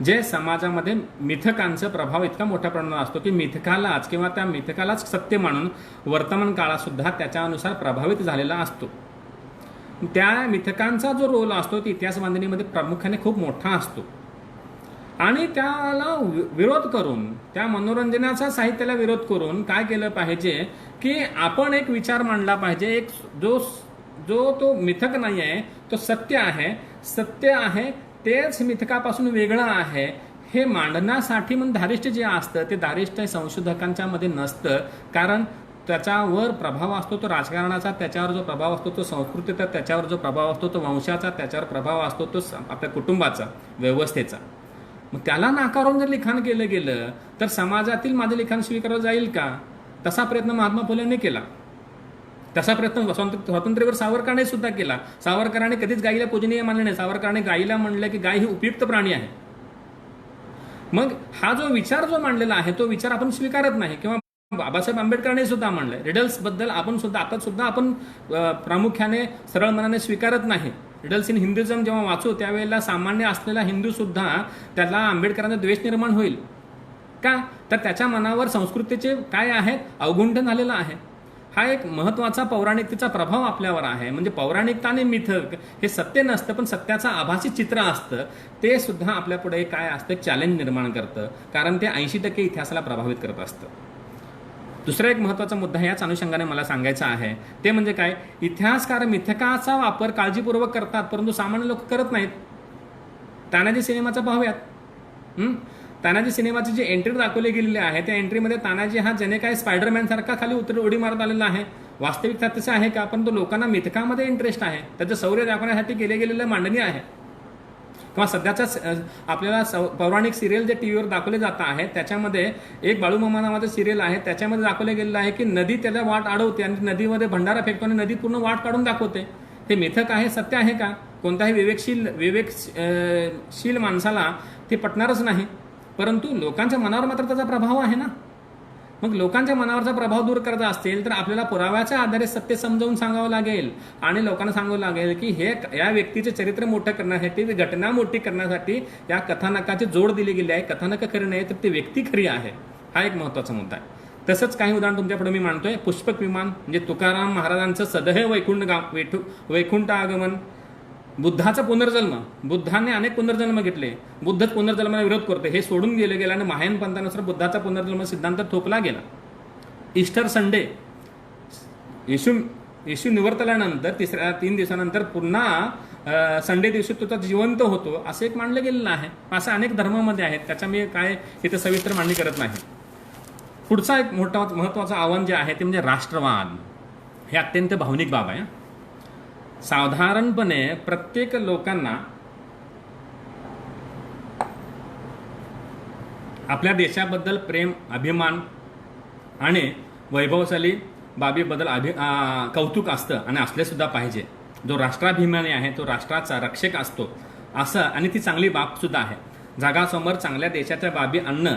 जे समाजामध्ये मिथकांचा प्रभाव इतका मोठ्या प्रमाणात असतो की मिथकालाच किंवा त्या मिथकालाच सत्य मानून वर्तमान काळासुद्धा त्याच्यानुसार प्रभावित झालेला असतो. त्या मिथकांचा जो रोल असतो तो इतिहास बांधणीमध्ये प्रामुख्याने खूप मोठा असतो आणि त्याला विरोध करून, त्या मनोरंजनाचा साहित्याला विरोध करून काय केलं पाहिजे की आपण एक विचार मांडला पाहिजे. एक जो तो मिथक नाही आहे, तो सत्य आहे, तेच मिथकापासून वेगळं आहे हे मांडण्यासाठी मग धारिष्ट जे असतं ते धारिष्ट संशोधकांच्या मध्ये नसतं. कारण त्याच्यावर प्रभाव असतो तो राजकारणाचा, त्याच्यावर जो प्रभाव असतो तो संस्कृतीचा, त्याच्यावर जो प्रभाव असतो तो वंशाचा, त्याच्यावर प्रभाव असतो तो आपल्या कुटुंबाचा, व्यवस्थेचा. मग त्याला नाकारून जर लिखाण केलं गेलं तर समाजातील माझे लिखाण स्वीकारलं जाईल का? तसा प्रयत्न महात्मा फुलेंनी केला. तसा प्रयत्न स्वातंत्र्यावर सावरकरांनी सुद्धा केला. सावरकरांनी कधीच गायीला पूजनीय मानले नाही. सावरकरांनी गायीला म्हणलं की गाय ही उपयुक्त प्राणी आहे. मग हा जो विचार मांडलेला आहे तो विचार आपण स्वीकारत नाही. किंवा बाबासाहेब आंबेडकरांनी सुद्धा म्हणलंय रिडल्स बद्दल आपण प्रामुख्याने सरळ मनाने स्वीकारत नाही. रिडल्स इन हिंदुइझम जेव्हा वाचू त्यावेळेला सामान्य असलेला हिंदू सुद्धा त्याला आंबेडकरांचा द्वेष निर्माण होईल का? तर त्याच्या मनावर संस्कृतीचे काय आहेत अवगुंठन झालेलं आहे. हा एक महत्त्वाचा पौराणिकतेचा प्रभाव आपल्यावर आहे. म्हणजे पौराणिकता आणि मिथक हे सत्य नसतं पण सत्याचं आभासी चित्र असतं. ते सुद्धा आपल्या पुढे काय असतं, चॅलेंज निर्माण करतं. कारण ते 80% इतिहासाला प्रभावित करत असतं. दुसरा एक महत्त्वाचा मुद्दा याच अनुषंगाने मला सांगायचा आहे ते म्हणजे काय, इतिहासकार मिथकाचा वापर काळजीपूर्वक करतात परंतु सामान्य लोक करत नाहीत. तानाजी सिनेमाचा पाहूयात. तानाजी सिनेमाची जी एंट्री दाखवली गेलेली आहे त्या एंट्रीमध्ये तानाजी हा जने काय स्पायडरमॅन सारखा खाली उडी मारत आलेला आहे. वास्तविकता तसं आहे का? परंतु लोकांना मिथकामध्ये इंटरेस्ट आहे. त्याचं शौर्य दाखवण्यासाठी केले गेलेलं मांडणी आहे. किंवा सध्याच्या आपल्याला पौराणिक सिरियल जे टीव्हीवर दाखवले जात आहे त्याच्यामध्ये एक बाळूमामा नावाचं सिरियल आहे. त्याच्यामध्ये दाखवलं गेलेलं आहे की नदी त्याला वाट अडवते आणि नदीमध्ये भंडारा फेकतो आणि नदी पूर्ण वाट काढून दाखवते. हे मिथक आहे, सत्य आहे का? कोणत्याही विवेकशील माणसाला ते पटणारच नाही. परंतु लोकांच्या मनावर मात्र त्याचा प्रभाव आहे ना. मग लोकांच्या मनावरचा प्रभाव दूर करायचा असेल तर आपल्याला पुराव्याच्या आधारे सत्य समजावून सांगावं लागेल आणि लोकांना सांगावं लागेल की या व्यक्तीचे चरित्र मोठं करण्यासाठी, घटना मोठी करण्यासाठी या कथानकाची जोड दिली गेली आहे. कथानक खरी नाही तर ती व्यक्ती खरी आहे. हा एक महत्त्वाचा मुद्दा आहे. तसंच काही उदाहरण तुमच्यापुढे मी मांडतोय. पुष्पक विमान म्हणजे तुकाराम महाराजांचं सदैव वैकुंठ आगमन, बुद्धाचा पुनर्जन्म. बुद्धाने अनेक पुनर्जन्म घेतले. बुद्ध पुनर्जन्माला विरोध करते हे सोडून गेल्याने महायान पंथानुसार बुद्धाचा पुनर्जन्म सिद्धांत थोपला गेला. ईस्टर संडे, येशू निवर्तल्यानंतर 3 दिवसानंतर पुन्हा संडे दिवशी तो जिवंत होतो असं एक मानलं गेलेलं आहे. असं अनेक धर्मामध्ये आहेत. त्याच्या मी काय इथं सविस्तर मांडणी करत नाही. पुढचा एक महत्त्वाचं आव्हान जे आहे ते म्हणजे राष्ट्रवाद. हे अत्यंत भावनिक बाब आहे. साधारणपणे प्रत्येक लोकांना आपल्या देशाबद्दल प्रेम, अभिमान आणि वैभवशाली बाबीबद्दल कौतुक असतं आणि असले सुद्धा पाहिजे. जो राष्ट्राभिमानी आहे तो राष्ट्राचा रक्षक असतो असं, आणि ती चांगली बाब सुद्धा आहे. जगासमोर चांगल्या देशाच्या बाबी आणणं,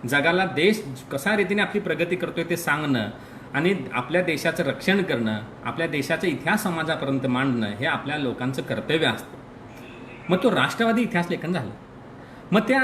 जगाला देश कशा रीतीने आपली प्रगती करतोय ते सांगणं आणि आपल्या देशाचं रक्षण करणं, आपल्या देशाचा इतिहास समाजापर्यंत मांडणं हे आपल्या लोकांचं कर्तव्य असतं. मग तो राष्ट्रवादी इतिहास लेखन झालं. मग त्या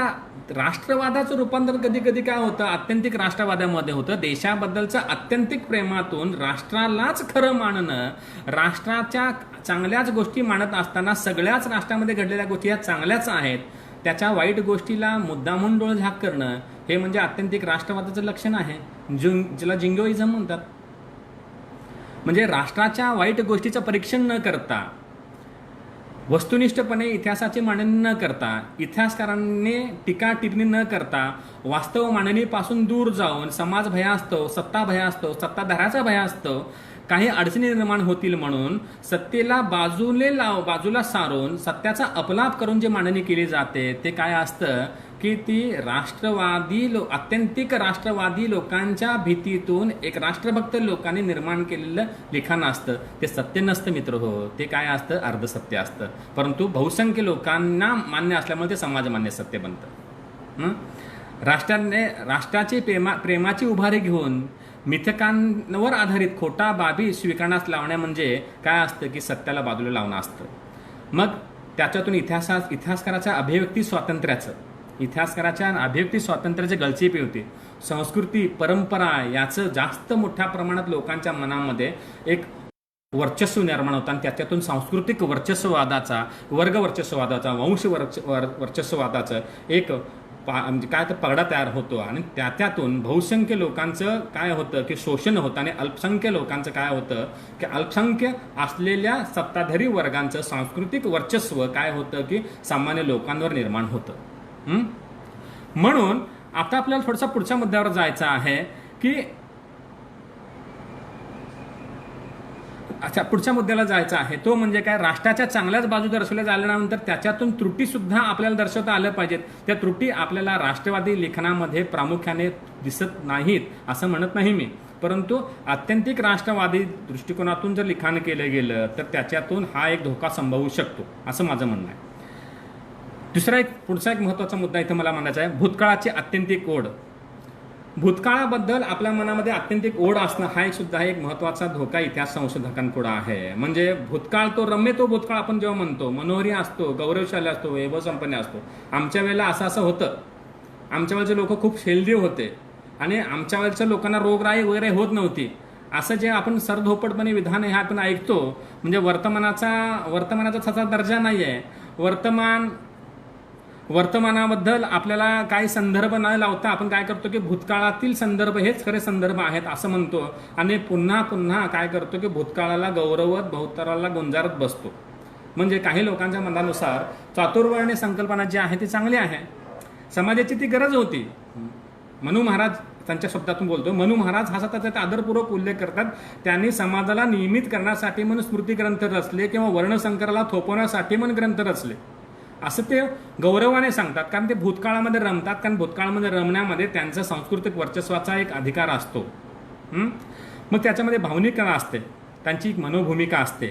राष्ट्रवादाचं रूपांतर कधी कधी काय होतं, आत्यंतिक राष्ट्रवादामध्ये होतं. देशाबद्दलचं आत्यंतिक प्रेमातून राष्ट्रालाच खरं मानणं, राष्ट्राच्या चांगल्याच गोष्टी मानत असताना सगळ्याच राष्ट्रामध्ये घडलेल्या गोष्टी या चांगल्याच आहेत, त्याच्या वाईट गोष्टीला मुद्दामून डोळझाक करणं हे म्हणजे आत्यंतिक राष्ट्रवादाचं लक्षण आहे, ज्याला जिंगोइझम म्हणतात. म्हणजे राष्ट्राच्या वाईट गोष्टीचं परीक्षण न करता, वस्तुनिष्ठपणे इतिहासाची मांडणी न करता, इतिहासकारांनी टीका टिप्पणी न करता, वास्तव मांडणीपासून दूर जाऊन समाज भय असतो, सत्ता भय असतो, सत्ताधाऱ्याचा भय असतो, काही अडचणी निर्माण होतील म्हणून सत्तेला बाजूला सारून सत्याचा अपलाप करून जे मांडणी केली जाते ते काय असतं की ती आत्यंतिक राष्ट्रवादी लोकांच्या भीतीतून एक राष्ट्रभक्त लोकांनी निर्माण केलेलं लिखाण असतं. ते सत्य नसतं मित्र हो, ते काय असतं, अर्धसत्य असतं. परंतु बहुसंख्य लोकांना मान्य असल्यामुळे ते समाजमान्य सत्य बनतं. राष्ट्राची प्रेमाची उभारी घेऊन मिथकांवर आधारित खोटा बाबी स्वीकारण्यास लावण्या म्हणजे काय असतं की सत्याला बाजूला लावणं असतं. मग त्याच्यातून इतिहासकाराच्या अभिव्यक्ती स्वातंत्र्याचे गळचेपी होते. संस्कृती परंपरा याचं जास्त मोठ्या प्रमाणात लोकांच्या मनामध्ये एक वर्चस्व निर्माण होतं आणि त्याच्यातून सांस्कृतिक वर्चस्ववादाचा, वर्ग वर्चस्ववादाचा, वंश वर्चस्ववादाचं एक म्हणजे काय तर पगडा तयार होतो आणि त्यातून बहुसंख्य लोकांचं काय होतं की शोषण होतं आणि अल्पसंख्य लोकांचं काय होतं की अल्पसंख्य असलेल्या सत्ताधारी वर्गांचं सांस्कृतिक वर्चस्व काय होतं की सामान्य लोकांवर निर्माण होतं. म्हणून आता आपल्याला थोडासा पुढच्या मुद्द्यावर जायचं आहे की पुढच्या मुद्द्याला जायचं आहे तो म्हणजे काय, राष्ट्राच्या चांगल्याच बाजू दर्शवल्या झाल्यानंतर त्याच्यातून त्रुटी सुद्धा आपल्याला दर्शवता आल्या पाहिजेत. त्या त्रुटी आपल्याला राष्ट्रवादी लेखनामध्ये प्रामुख्याने दिसत नाहीत असं म्हणत नाही मी, परंतु आत्यंतिक राष्ट्रवादी दृष्टिकोनातून जर लिखाण केलं गेलं तर त्याच्यातून हा एक धोका संभवू शकतो असं माझं म्हणणं आहे. पुढचा एक महत्त्वाचा मुद्दा इथं मला मांडायचा आहे, भूतकाळाची आत्यंतिक ओढ. भूतकाळाबद्दल आपल्या मनामध्ये आत्यंतिक ओढ असणं हा एक सुद्धा एक महत्त्वाचा धोका इतिहास संशोधकांपुढे आहे. म्हणजे भूतकाळ तो रम्य तो भूतकाळ आपण जेव्हा म्हणतो मनोहरी असतो, गौरवशाली असतो, वैभवसंपन्न असतो. आमच्या वेळेला असं होतं, आमच्या वेळेचे लोक खूप हेल्दी होते आणि आमच्या वेळेच्या लोकांना रोगराई वगैरे होत नव्हती असं जे आपण सरधोपटपणे विधान हे आपण ऐकतो. म्हणजे वर्तमानाचा तसा दर्जा नाही आहे. वर्तमानाबद्दल आपल्याला काही संदर्भ न लावता आपण काय करतो की भूतकाळातील संदर्भ हेच खरे संदर्भ आहेत असं म्हणतो आणि पुन्हा पुन्हा काय करतो की भूतकाळाला गौरवत भवतराला गुंजारत बसतो. म्हणजे काही लोकांच्या मनानुसार चातुर्वर्ण्य संकल्पना जी आहे ती चांगली आहे, समाजाची ती गरज होती. मनू महाराज त्यांच्या शब्दातून बोलतो, मनू महाराज हा त्याचा आदरपूर्वक उल्लेख करतात. त्यांनी समाजाला नियमित करण्यासाठी म्हणून स्मृती ग्रंथ रचले किंवा वर्णसंकराला थोपवण्यासाठी म्हणून ग्रंथ रचले असं ते गौरवाने सांगतात. कारण ते भूतकाळामध्ये रमतात, कारण भूतकाळामध्ये रमण्यामध्ये त्यांचा सांस्कृतिक वर्चस्वाचा एक अधिकार असतो. मग त्याच्यामध्ये भावनिकता असते, त्यांची एक मनोभूमिका असते,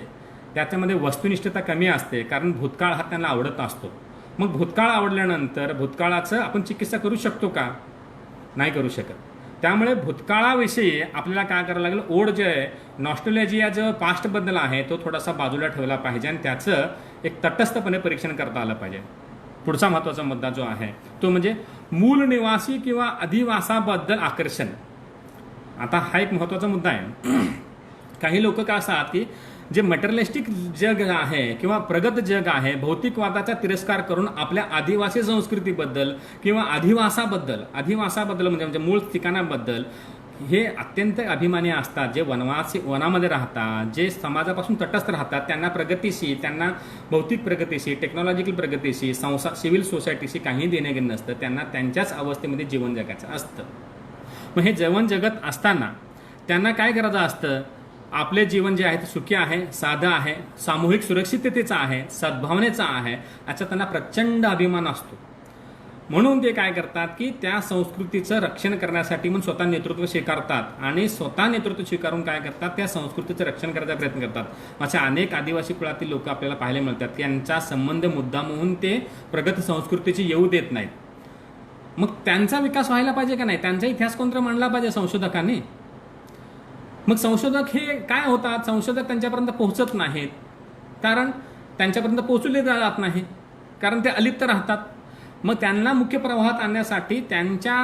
त्याच्यामध्ये वस्तुनिष्ठता कमी असते कारण भूतकाळ हा त्यांना आवडत असतो. मग भूतकाळ आवडल्यानंतर भूतकाळाचं आपण चिकित्सा करू शकतो का? नाही करू शकत. त्यामुळे भूतकाळाविषयी आपल्याला काय करावं लागेल, ओढ जे आहे, नॉस्टॅल्जिया जो पास्टबद्दल आहे तो थोडासा बाजूला ठेवला पाहिजे आणि त्याचं एक तटस्थपणे परीक्षण करता आलं पाहिजे. पुढचा महत्त्वाचा मुद्दा जो आहे तो म्हणजे मूळ निवासी किंवा अधिवासाबद्दल आकर्षण. आता हा एक महत्त्वाचा मुद्दा आहे. काही लोक काय असतात की जे मटेरियलिस्टिक जग आहे किंवा प्रगत जग आहे, भौतिकवादाचा तिरस्कार करून आपल्या आदिवासी संस्कृतीबद्दल किंवा अधिवासाबद्दल म्हणजे मूळ ठिकाणाबद्दल हे अत्यंत अभिमानी असतात. जे वनामध्ये राहतात, जे समाजापासून तटस्थ राहतात, त्यांना प्रगतीशी, त्यांना भौतिक प्रगतीशी, टेक्नॉलॉजिकल प्रगतीशी, सिव्हिल सोसायटीशी काही देणे घेणं नसतं. त्यांना त्यांच्याच अवस्थेमध्ये जीवन जगायचं असतं. मग हे जीवन जगत असताना त्यांना काय करायचं असतं, आपले जीवन जे आहे ते सुखी आहे, साधं आहे, सामूहिक सुरक्षिततेचं आहे, सद्भावनेचं आहे, याचा त्यांना प्रचंड अभिमान असतो. म्हणून ते काय करतात की त्या संस्कृतीचं रक्षण करण्यासाठी म्हणून स्वतः नेतृत्व स्वीकारतात आणि स्वतः नेतृत्व स्वीकारून काय करतात, त्या संस्कृतीचं रक्षण करायचा प्रयत्न करतात. अशा अनेक आदिवासी कुळातील लोक आपल्याला पाहायला मिळतात की यांचा संबंध मुद्दाम होऊन ते प्रगत संस्कृतीची येऊ देत नाहीत. मग त्यांचा विकास व्हायला पाहिजे का नाही, त्यांचा इतिहास कोणता मांडला पाहिजे संशोधकांनी. मग संशोधक हे काय होतात, संशोधक त्यांच्यापर्यंत पोहोचत नाहीत, कारण त्यांच्यापर्यंत पोहोचले जात नाही, कारण ते अलिप्त राहतात. मग त्यांना मुख्य प्रवाहात आणण्यासाठी त्यांच्या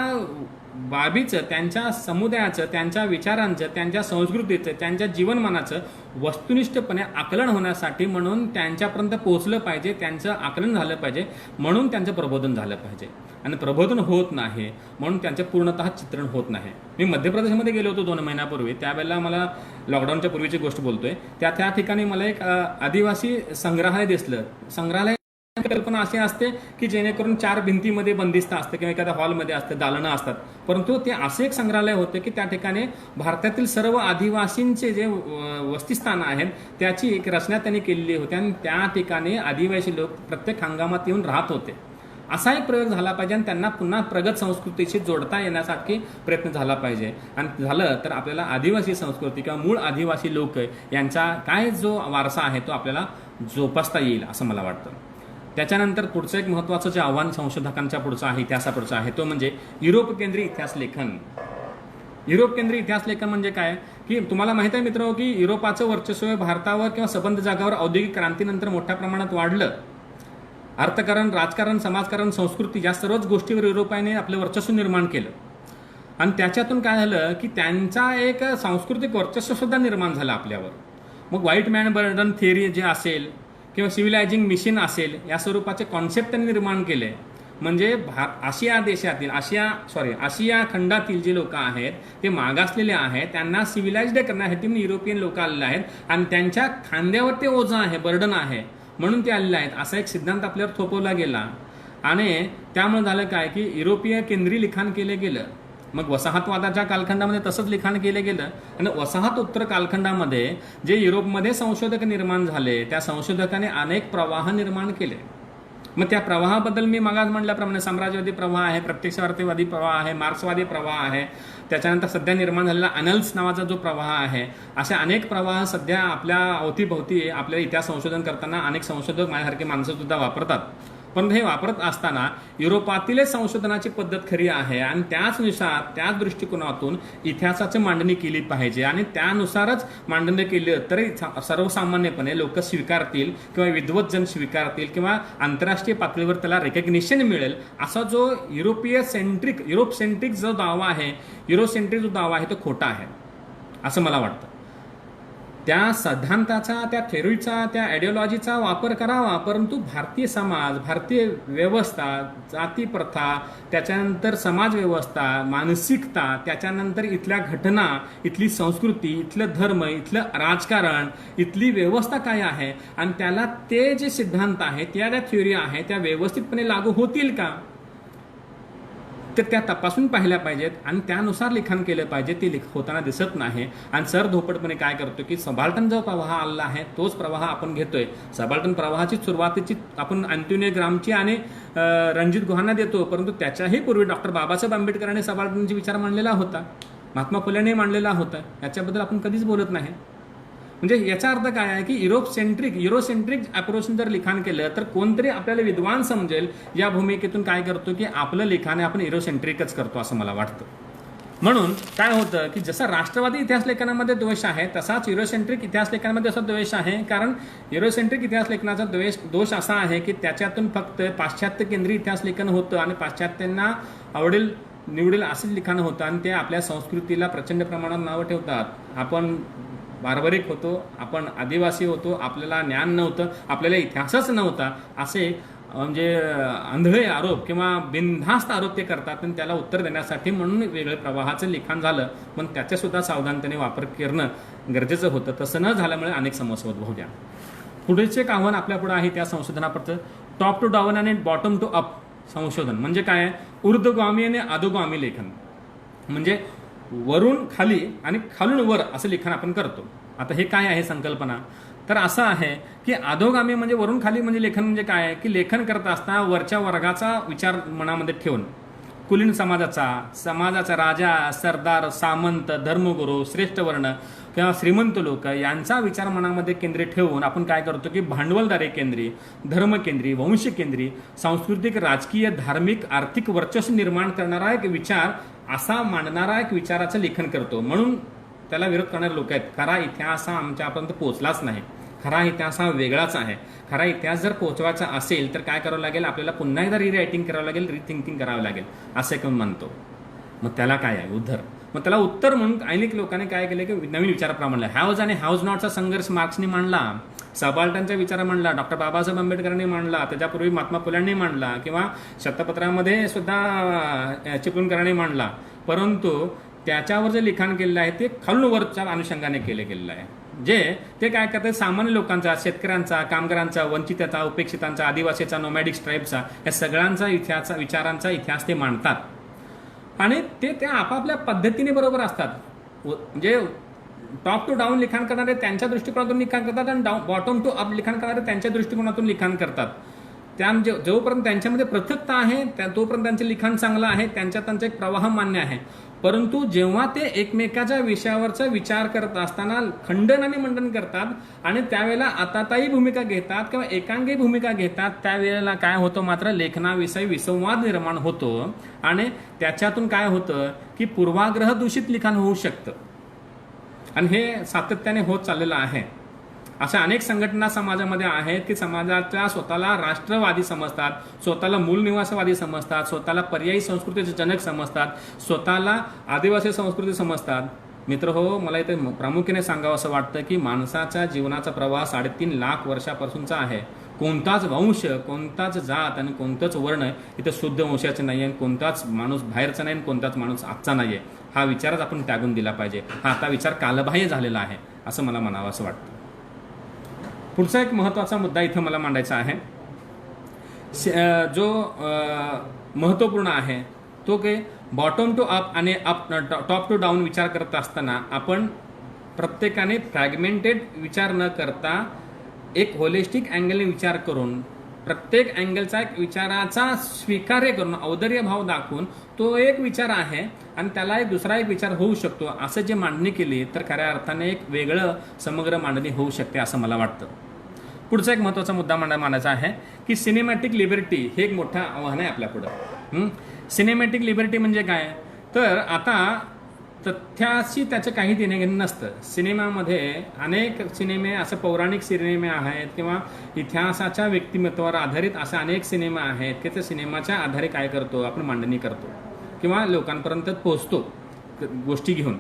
बाबीचं, त्यांच्या समुदायाचं, त्यांच्या विचारांचं, त्यांच्या संस्कृतीचं, त्यांच्या जीवनमानाचं वस्तुनिष्ठपणे आकलन होण्यासाठी म्हणून त्यांच्यापर्यंत पोहोचलं पाहिजे, त्यांचं आकलन झालं पाहिजे, म्हणून त्यांचं प्रबोधन झालं पाहिजे. आणि प्रबोधन होत नाही म्हणून त्यांचं पूर्णतः चित्रण होत नाही. मी मध्य प्रदेशमध्ये गेलो होतो 2 महिन्यापूर्वी. त्यावेळेला मला लॉकडाऊनच्या पूर्वीची गोष्ट बोलतोय, त्या ठिकाणी मला एक आदिवासी संग्रहालय दिसलं. संग्रहालय कल्पना अशी असते की जेणेकरून 4 भिंतीमध्ये बंदिस्त असतं किंवा एखाद्या हॉलमध्ये असतं, दालनं असतात, परंतु ते असे एक संग्रहालय होते की त्या ठिकाणी भारतातील सर्व आदिवासींचे जे वस्तीस्थानं आहेत त्याची एक रचना त्यांनी केलेली होती आणि त्या ठिकाणी आदिवासी लोक प्रत्येक हंगामात येऊन राहत होते. असा एक प्रयोग झाला पाहिजे आणि त्यांना पुन्हा प्रगत संस्कृतीशी जोडता येण्यासाठी प्रयत्न झाला पाहिजे. आणि झालं तर आपल्याला आदिवासी संस्कृती किंवा मूळ आदिवासी लोक यांचा काय जो वारसा आहे तो आपल्याला जोपासता येईल असं मला वाटतं. त्याच्यानंतर पुढचं एक महत्त्वाचं जे आव्हान संशोधकांच्या पुढचं आहे, इतिहासापुढचं आहे, तो म्हणजे युरोप केंद्रीय इतिहास लेखन. युरोप केंद्रीय इतिहास लेखन म्हणजे काय की तुम्हाला माहिती आहे मित्र की युरोपाचं वर्चस्व भारतावर किंवा सबंध जागावर औद्योगिक क्रांतीनंतर मोठ्या प्रमाणात वाढलं. अर्थकारण, राजकारण, समाजकारण, संस्कृती या सर्वच गोष्टीवर युरोपाने आपलं वर्चस्व निर्माण केलं आणि त्याच्यातून काय झालं की त्यांचा एक सांस्कृतिक वर्चस्व सुद्धा निर्माण झालं आपल्यावर. मग व्हाईट मॅन बर्डन थिअरी जे असेल किंवा सिव्हिलायझिंग मिशन असेल या स्वरूपाचे कॉन्सेप्ट त्यांनी निर्माण केले. म्हणजे आशिया खंडातील जे लोक आहेत ते मागासलेले आहेत, त्यांना सिव्हिलाइज्ड करण्यासाठी युरोपियन लोक आलेले आहेत आणि त्यांच्या खांद्यावर ते ओझं आहे, बर्डन आहे म्हणून ते आलेले आहेत असा एक सिद्धांत आपल्यावर थोपवला गेला. आणि त्यामुळे झालं काय की युरोपीय केंद्रीय लिखाण केलं गेलं. मग वसाहतवादाच्या कालखंडामध्ये तसंच लिखाण केलं गेलं आणि वसाहतोत्तर कालखंडामध्ये जे युरोपमध्ये संशोधक निर्माण झाले त्या संशोधकाने अनेक प्रवाह निर्माण केले. मग त्या प्रवाहाबद्दल मी मागास म्हटल्याप्रमाणे साम्राज्यवादी प्रवाह आहे, प्रत्यक्षार्थवादी प्रवाह आहे, मार्क्सवादी प्रवाह आहे, त्याच्यानंतर सध्या निर्माण झालेला अनल्स नावाचा जो प्रवाह आहे, अशा अनेक प्रवाह सध्या आपल्या अवतीभोवती आपल्या इतिहास संशोधन करताना अनेक संशोधक माझ्यासारखे माणसं सुद्धा वापरतात. पण हे वापरत असताना युरोपातीलच संशोधनाची पद्धत खरी आहे आणि त्याचनुसार त्याच दृष्टिकोनातून इतिहासाची मांडणी केली पाहिजे आणि त्यानुसारच मांडणी केली तरी सर्वसामान्यपणे लोक स्वीकारतील किंवा विद्वज्जन स्वीकारतील किंवा आंतरराष्ट्रीय पातळीवर त्याला रेकग्निशन मिळेल. असा जो युरोप सेंट्रिक जो दावा आहे, युरोसेंट्रिक जो दावा आहे तो खोटा आहे असं मला वाटतं. त्या सिद्धांताचा, त्या थेअरीचा, त्या आयडिओलॉजीचा वापर करावा, परंतु भारतीय समाज, भारतीय व्यवस्था, जाती प्रथा, त्याच्यानंतर समाज व्यवस्था, मानसिकता, त्याच्यानंतर इथल्या घटना, इथली संस्कृती, इथलं धर्म, इथलं राजकारण, इथली व्यवस्था काय आहे आणि त्याला ते जे सिद्धांत आहे, त्या थेअरी आहे त्या व्यवस्थितपणे लागू होतील का तर त्या तपासून पाहिल्या पाहिजेत आणि त्यानुसार लिखाण केलं पाहिजे. ते होताना दिसत नाही आणि सरधोपटपणे काय करतो की सबाल्टन जो प्रवाह आला आहे तोच प्रवाह आपण घेतोय. सबाल्टन प्रवाहाची सुरुवातीची आपण अँटोनियो ग्रामची आणि रणजित गुहांना देतो, परंतु त्याच्याही पूर्वी डॉक्टर बाबासाहेब आंबेडकरांनी सबाल्टनची विचार मांडलेला होता, महात्मा फुलेने मांडलेला होता. याच्याबद्दल आपण कधीच बोलत नाही. म्हणजे याचा अर्थ काय आहे की युरोसेंट्रिक अप्रोचने जर लिखाण केलं तर कोणतरी आपल्याला विद्वान समजेल या भूमिकेतून काय करतो की आपलं लिखाण आपण युरोसेंट्रिकच करतो असं मला वाटतं. म्हणून काय होतं की जसा राष्ट्रवादी इतिहास लेखनामध्ये द्वेष आहे तसाच युरोसेंट्रिक इतिहास लेखनामध्ये असा द्वेष आहे. कारण युरोसेंट्रिक इतिहास लेखनाचा दोष असा आहे की त्याच्यातून फक्त पाश्चात्य केंद्रीय इतिहास लेखन होतं आणि पाश्चात्यांना आवडेल निवडेल असंच लिखाण होतं आणि ते आपल्या संस्कृतीला प्रचंड प्रमाणात नावं ठेवतात. आपण बार्बरिक होतो, आपण आदिवासी होतो, आपल्याला ज्ञान नव्हतं, आपल्याला इतिहासच नव्हता असे म्हणजे आंधळे आरोप किंवा बिनधास्त आरोप ते करतात आणि त्याला उत्तर देण्यासाठी म्हणून वेगळ्या प्रवाहाचं लिखाण झालं. पण त्याच्यासुद्धा सावधानतेने वापर करणं गरजेचं होतं. तसं न झाल्यामुळे अनेक समस्या उद्भवल्या. पुढेचे एक आव्हान आपल्यापुढे आहे त्या संशोधनापुरतं टॉप टू डाऊन आणि बॉटम टू अप संशोधन. म्हणजे काय, ऊर्ध्वगामी आणि अधोगामी लेखन. म्हणजे वरून खाली आणि खालून वर असं लिखाण आपण करतो. आता हे काय आहे संकल्पना तर असं आहे की अधोगामी म्हणजे वरून खाली म्हणजे लेखन म्हणजे काय आहे की लेखन करत असताना वरच्या वर्गाचा विचार मनामध्ये ठेवून कुलीन समाजाचा राजा, सरदार, सामंत, धर्मगुरू, श्रेष्ठ वर्ण किंवा श्रीमंत लोक यांचा विचार मनामध्ये केंद्रित ठेवून आपण काय करतो की भांडवलदारी केंद्री, धर्मकेंद्री, वंशकेंद्री, सांस्कृतिक, राजकीय, धार्मिक, आर्थिक वर्चस्व निर्माण करणारा एक विचार असा मांडणारा एक विचाराचं लेखन करतो. म्हणून त्याला विरोध करणारे लोक आहेत. खरा इतिहास हा आमच्यापर्यंत पोहोचलाच नाही. खरा इतिहास हा वेगळाच आहे. खरा इतिहास जर पोहोचवायचा असेल तर काय करावं लागेल, आपल्याला पुन्हा एकदा रिरायटिंग करावं लागेल, रिथिंकिंग करावं लागेल असं कोण म्हणतो. मग त्याला काय आहे उत्तर. मग त्याला उत्तर म्हणून अनेक लोकांनी काय केलं की नवीन विचाराप्रमाणे हॅवज आणि हॅवज नॉटचा संघर्ष मार्क्सने मांडला, सबाल्टनचा विचार मांडला, डॉक्टर बाबासाहेब आंबेडकरांनी मांडला, त्याच्यापूर्वी महात्मा फुल्यांनी मांडला किंवा शतपत्रामध्ये सुद्धा चिपळूणकरांनी मांडला. परंतु त्याच्यावर जे लिखाण केलेलं आहे ते खालून वरच्या अनुषंगाने गेलेलं आहे. जे ते काय करतात सामान्य लोकांचा, शेतकऱ्यांचा, कामगारांचा, वंचितांचा, उपेक्षितांचा, आदिवासीचा, नोमॅडिक ट्राईबचा या सगळ्यांचा विचारांचा इतिहास ते मांडतात आणि ते त्या आपापल्या पद्धतीने बरोबर असतात. म्हणजे टॉप टू डाऊन लिखाण करणारे त्यांच्या दृष्टिकोनातून लिखाण करतात आणि बॉटम टू अप लिखाण करणारे त्यांच्या दृष्टिकोनातून लिखाण करतात. जोपर्यंत त्यांच्यामध्ये पृथकता आहे तोपर्यंत त्यांचे लिखाण चांगलं आहे, त्यांचा एक प्रवाह मान्य आहे. परंतु जेव्हा ते एकमेकाच्या विषयावरचा विचार करत असताना खंडन आणि मंडन करतात आणि त्यावेळेला आताताई भूमिका घेतात किंवा एकांगी भूमिका घेतात, त्यावेळेला काय होतं मात्र लेखनाविषयी विसंवाद निर्माण होतो आणि त्याच्यातून काय होतं की पूर्वाग्रह दूषित लिखाण होऊ शकतं आणि हे सातत्याने होत चाललेलं आहे. अशा अनेक संघटना समाजामध्ये आहेत की समाजाच्या स्वतःला राष्ट्रवादी समजतात, स्वतःला मूलनिवासवादी समजतात, स्वतःला पर्यायी संस्कृतीचे जनक समजतात, स्वतःला आदिवासी संस्कृती समजतात. मित्र हो, मला इथे प्रामुख्याने सांगावं असं वाटतं की माणसाच्या जीवनाचा प्रवाह 3.5 लाख वर्षापासूनचा आहे. कोणताच वंश, कोणताच जात आणि कोणताच वर्ण इथं शुद्ध वंशाचं नाही आहे, कोणताच माणूस बाहेरचा नाही आणि कोणताच माणूस आजचा नाही आहे. हा विचारच आपण त्यागून दिला पाहिजे. हा आता विचार कालबाह्य झालेला आहे असं मला म्हणावं असं वाटतं. पुढचा एक महत्त्वाचा मुद्दा इथं मला मांडायचा आहे, जो महत्त्वपूर्ण आहे तो की बॉटम टू अप आणि टॉप टू डाऊन विचार करत असताना आपण प्रत्येकाने फ्रॅगमेंटेड विचार न करता एक होलिस्टिक अँगलने विचार करून प्रत्येक अँगलचा एक विचाराचा स्वीकार्य करून औदर्य भाव दाखवून तो एक विचार आहे आणि त्याला एक दुसरा एक विचार होऊ शकतो असं जे मांडणी केली तर खऱ्या अर्थाने एक वेगळं समग्र मांडणी होऊ शकते असं मला वाटतं. पुढचा एक महत्त्वाचा मुद्दा मांडायचा आहे की सिनेमॅटिक लिबर्टी हे एक मोठं आव्हान आहे आपल्यापुढं. सिनेमॅटिक लिबर्टी म्हणजे काय, तर आता तथ्याशी त्याचं काही देणे घेणं नसतं. सिनेमामध्ये अनेक सिनेमे असं पौराणिक सिनेमे आहेत किंवा इतिहासाच्या व्यक्तिमत्वावर आधारित असे अनेक सिनेमा आहेत की त्या सिनेमाच्या आधारे काय करतो आपण मांडणी करतो किंवा लोकांपर्यंत पोहोचतो गोष्टी घेऊन.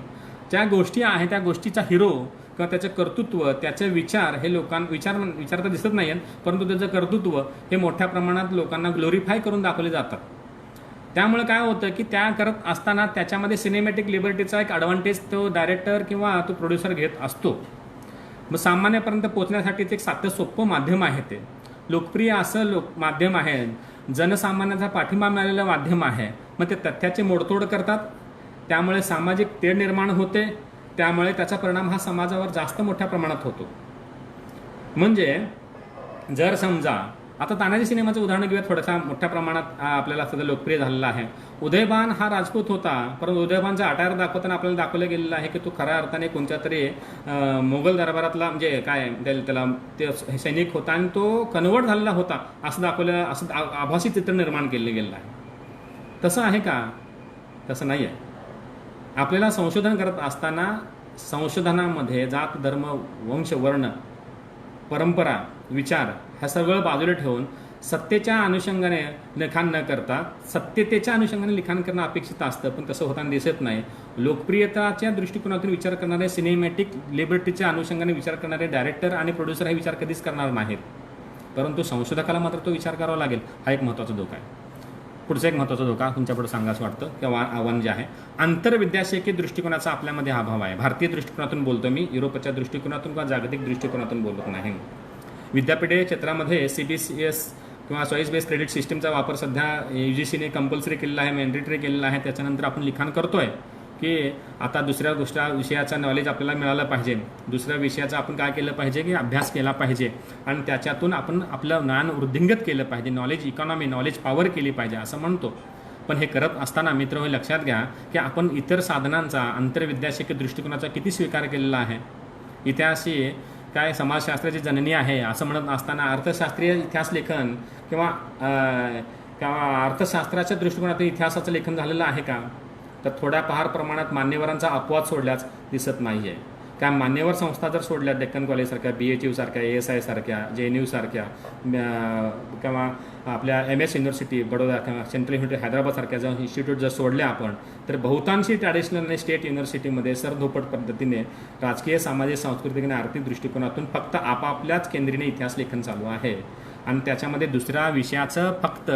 ज्या गोष्टी आहेत त्या गोष्टीचा हिरो किंवा त्याचं कर्तृत्व, त्याचे विचार हे विचार तर दिसत नाही आहेत, परंतु त्याचं कर्तृत्व हे मोठ्या प्रमाणात लोकांना ग्लोरीफाय करून दाखवले जातात. त्यामुळे काय होतं की त्या करत असताना त्याच्यामध्ये सिनेमॅटिक लिबर्टीचा एक ॲडव्हान्टेज तो डायरेक्टर किंवा तो प्रोड्युसर घेत असतो. मग सामान्यपर्यंत पोहोचण्यासाठी ते एक साधं सोपं माध्यम आहे, ते लोकप्रिय असं माध्यम आहे, जनसामान्याचा पाठिंबा मिळालेलं माध्यम आहे. मग ते तथ्याचे मोडतोड करतात, त्यामुळे सामाजिक तेढ निर्माण होते, त्यामुळे त्याचा परिणाम हा समाजावर जास्त मोठ्या प्रमाणात होतो. म्हणजे जर समजा आता तानाजी सिनेमाचं उदाहरण घेऊया, थोडासा मोठ्या प्रमाणात आपल्याला सध्या लोकप्रिय झालेला आहे. उदयभान हा राजपूत होता, परंतु उदयभानचा अटायर दाखवताना आपल्याला दाखवलं गेलेलं आहे की तो खऱ्या अर्थाने कोणत्या तरी मोगल दरबारातला म्हणजे काय त्याला ते सैनिक होता आणि तो कन्वर्ट झालेला होता असं दाखवलं, असं आभासी चित्र निर्माण केलं गेलेलं आहे. तसं आहे का? तसं नाही आहे. आपल्याला संशोधन करत असताना संशोधनामध्ये जात, धर्म, वंश, वर्ण, परंपरा, विचार ह्या सगळं बाजूला ठेवून सत्तेच्या अनुषंगाने लिखाण न करता सत्यतेच्या अनुषंगाने लिखाण करणं अपेक्षित असतं, पण तसं होताना दिसत नाही. लोकप्रियताच्या दृष्टिकोनातून विचार करणारे, सिनेमॅटिक लिबर्टीच्या अनुषंगाने विचार करणारे डायरेक्टर आणि प्रोड्युसर हे विचार कधीच करणार नाहीत, परंतु संशोधकाला मात्र तो विचार करावा लागेल. हा एक महत्त्वाचा धोका आहे. पुढचा एक महत्त्वाचा धोका तुमच्यापुढे सांगायचं वाटतं किंवा आव्हान जे आहे, आंतरविद्याशाखीय दृष्टिकोनाचा आपल्यामध्ये अभाव आहे. भारतीय दृष्टिकोनातून बोलतो मी, युरोपच्या दृष्टिकोनातून किंवा जागतिक दृष्टिकोनातून बोलत नाही. विद्यापीठे क्षेत्रामध्ये CBCS किंवा चॉईस बेस्ड क्रेडिट सिस्टमचा वापर सध्या UGCने कंपल्सरी केलेला आहे, मॅन्डेटरी केलेला आहे. त्याच्यानंतर आपण लिखाण करतोय की आता दुसऱ्या विषयाचं नॉलेज आपल्याला मिळालं पाहिजे, दुसऱ्या विषयाचा आपण काय केलं पाहिजे की अभ्यास केला पाहिजे आणि त्याच्यातून आपण आपलं ज्ञान वृद्धिंगत केलं पाहिजे, नॉलेज इकॉनॉमी, नॉलेज पॉवर केली पाहिजे असं म्हणतो. पण हे करत असताना मित्र हे लक्षात घ्या की आपण इतर साधनांचा आंतरविद्याशाखीय दृष्टिकोनाचा किती स्वीकार केलेला आहे. इतिहासी काय समाजशास्त्राची जननी आहे असं म्हणत असताना अर्थशास्त्रीय इतिहास लेखन किंवा अर्थशास्त्राच्या दृष्टिकोनातून इतिहासाचं लेखन झालेलं आहे का, तर थोड्या फार प्रमाणात मान्यवरांचा अपवाद सोडल्याच दिसत नाही आहे. काय मान्यवर संस्था जर सोडल्या, डेक्कन कॉलेजसारख्या, BHU सारख्या, ASI सारख्या, JNU सारख्या किंवा आपल्या MS युनिव्हर्सिटी बडोदा किंवा सेंट्रल युनिव्हर्सिटी हैदराबादसारख्या जर इन्स्टिट्यूट जर सोडल्या आपण, तर बहुतांशी ट्रॅडिशनल आणि स्टेट युनिव्हर्सिटीमध्ये सरधोपट पद्धतीने राजकीय, सामाजिक, सांस्कृतिक आणि आर्थिक दृष्टिकोनातून फक्त आपापल्याच केंद्रीने इतिहास लेखन चालू आहे आणि त्याच्यामध्ये दुसऱ्या विषयाचं फक्त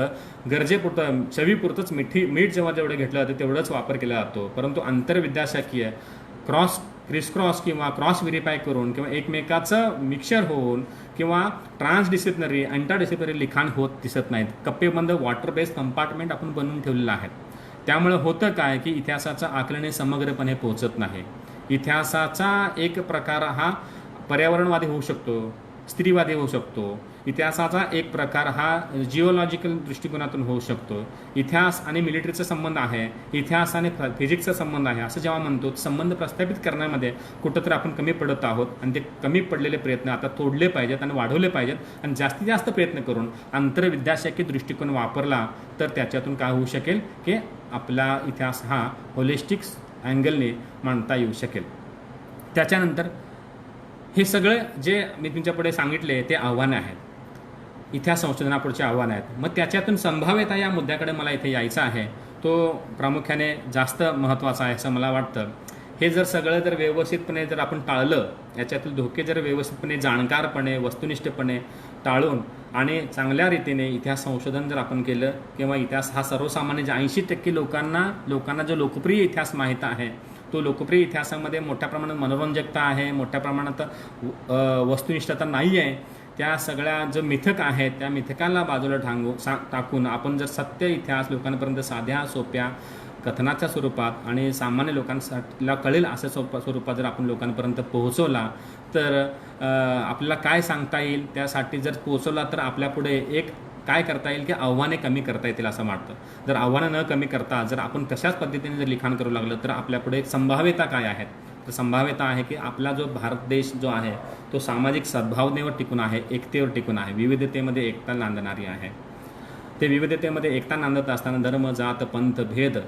गरजेपुरतं, चवीपुरतंच मीठ जेव्हा जेवढं घेतलं जातं तेवढंच वापर केला जातो. परंतु आंतरविद्याशाखीय क्रिसक्रॉस किंवा क्रॉस व्हेरीफाय करून किंवा एकमेकाचं मिक्सर होऊन किंवा ट्रान्सडिसिप्लिनरी, अँटाडिसिप्लिनरी लिखाण होत दिसत नाहीत. कप्पेबंद वॉटर बेस्ड कंपार्टमेंट आपण बनवून ठेवलेलं आहे. त्यामुळे होतं काय की इतिहासाचा आकलने समग्रपणे पोहोचत नाही. इतिहासाचा एक प्रकार हा पर्यावरणवादी होऊ शकतो, स्त्रीवादी होऊ शकतो. इतिहासाचा एक प्रकार हा जिओलॉजिकल दृष्टिकोनातून होऊ शकतो. इतिहास आणि मिलिटरीचा संबंध आहे, इतिहास आणि फिजिक्सचा संबंध आहे असं जेव्हा म्हणतो, संबंध प्रस्थापित करण्यामध्ये कुठंतरी आपण कमी पडत आहोत आणि ते कमी पडलेले प्रयत्न आता तोडले पाहिजेत आणि वाढवले पाहिजेत आणि जास्तीत जास्त प्रयत्न करून आंतरविद्याशाखीय दृष्टिकोन वापरला तर त्याच्यातून काय होऊ शकेल की आपला इतिहास हा होलिस्टिक अँगलने मांडता येऊ शकेल. त्याच्यानंतर हे सगळं जे मी तुमच्यापुढे सांगितले ते आव्हानं आहेत, इतिहास संशोधनापुढचे आव्हानं आहेत. मग त्याच्यातून संभाव्यता या मुद्द्याकडे मला इथे यायचं आहे, तो प्रामुख्याने जास्त महत्त्वाचा आहे असं मला वाटतं. हे जर सगळं जर व्यवस्थितपणे जर आपण टाळलं, याच्यातील धोके जर व्यवस्थितपणे जाणकारपणे, वस्तुनिष्ठपणे टाळून आणि चांगल्या रीतीने इतिहास संशोधन जर आपण केलं किंवा इतिहास हा सर्वसामान्य जे 80% लोकांना जो लोकप्रिय इतिहास माहीत आहे, तो लोकप्रिय इतिहासामध्ये मोठ्या प्रमाणात मनोरंजकता आहे, मोठ्या प्रमाणात वस्तुनिष्ठता नाही आहे, त्या सगळ्या जो मिथक आहेत त्या मिथकांना बाजूला टाकून आपण जर सत्य इतिहास लोकांपर्यंत साध्या सोप्या कथनाच्या स्वरूपात आणि सामान्य लोकांसाठी कळेल असं स्वरूपात जर आपण लोकांपर्यंत पोहोचवला तर आपल्याला काय सांगता येईल, त्यासाठी जर पोहोचवला तर आपल्यापुढे एक काय करता येईल की आव्हाने कमी करता येतील असं वाटतं. जर आव्हानं न कमी करता जर आपण तशाच पद्धतीने जर लिखाण करू लागलं तर आपल्यापुढे संभाव्यता काय आहेत, तर संभाव्यता आहे की आपला जो भारत देश जो आहे तो सामाजिक सद्भावनेवर टिकून आहे, एकतेवर टिकून आहे, विविधतेमध्ये एकता नांदणारी आहे. ते विविधतेमध्ये एकता नांदत असताना धर्म, जात, पंथ, भेद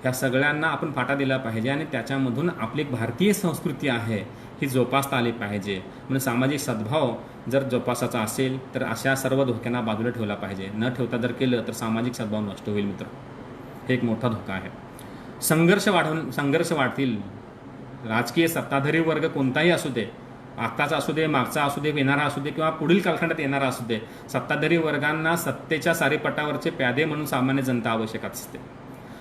ह्या सगळ्यांना आपण फाटा दिला पाहिजे आणि त्याच्यामधून आपली भारतीय संस्कृती आहे ही जोपासता आली पाहिजे. म्हणजे सामाजिक सद्भाव जर जोपासाचा असेल तर अशा सर्व धोक्यांना बाजूला ठेवला पाहिजे. न ठेवता जर केलं तर सामाजिक सद्भाव नष्ट होईल मित्र, हे एक मोठा धोका आहे. संघर्ष वाढतील. राजकीय सत्ताधारी वर्ग कोणताही असू दे, आत्ताचा असू दे, मागचा असू दे, येणारा असू दे किंवा पुढील कालखंडात येणारा असू दे, सत्ताधारी वर्गांना सत्तेच्या सारीपटावरचे प्यादे म्हणून सामान्य जनता आवश्यक असते.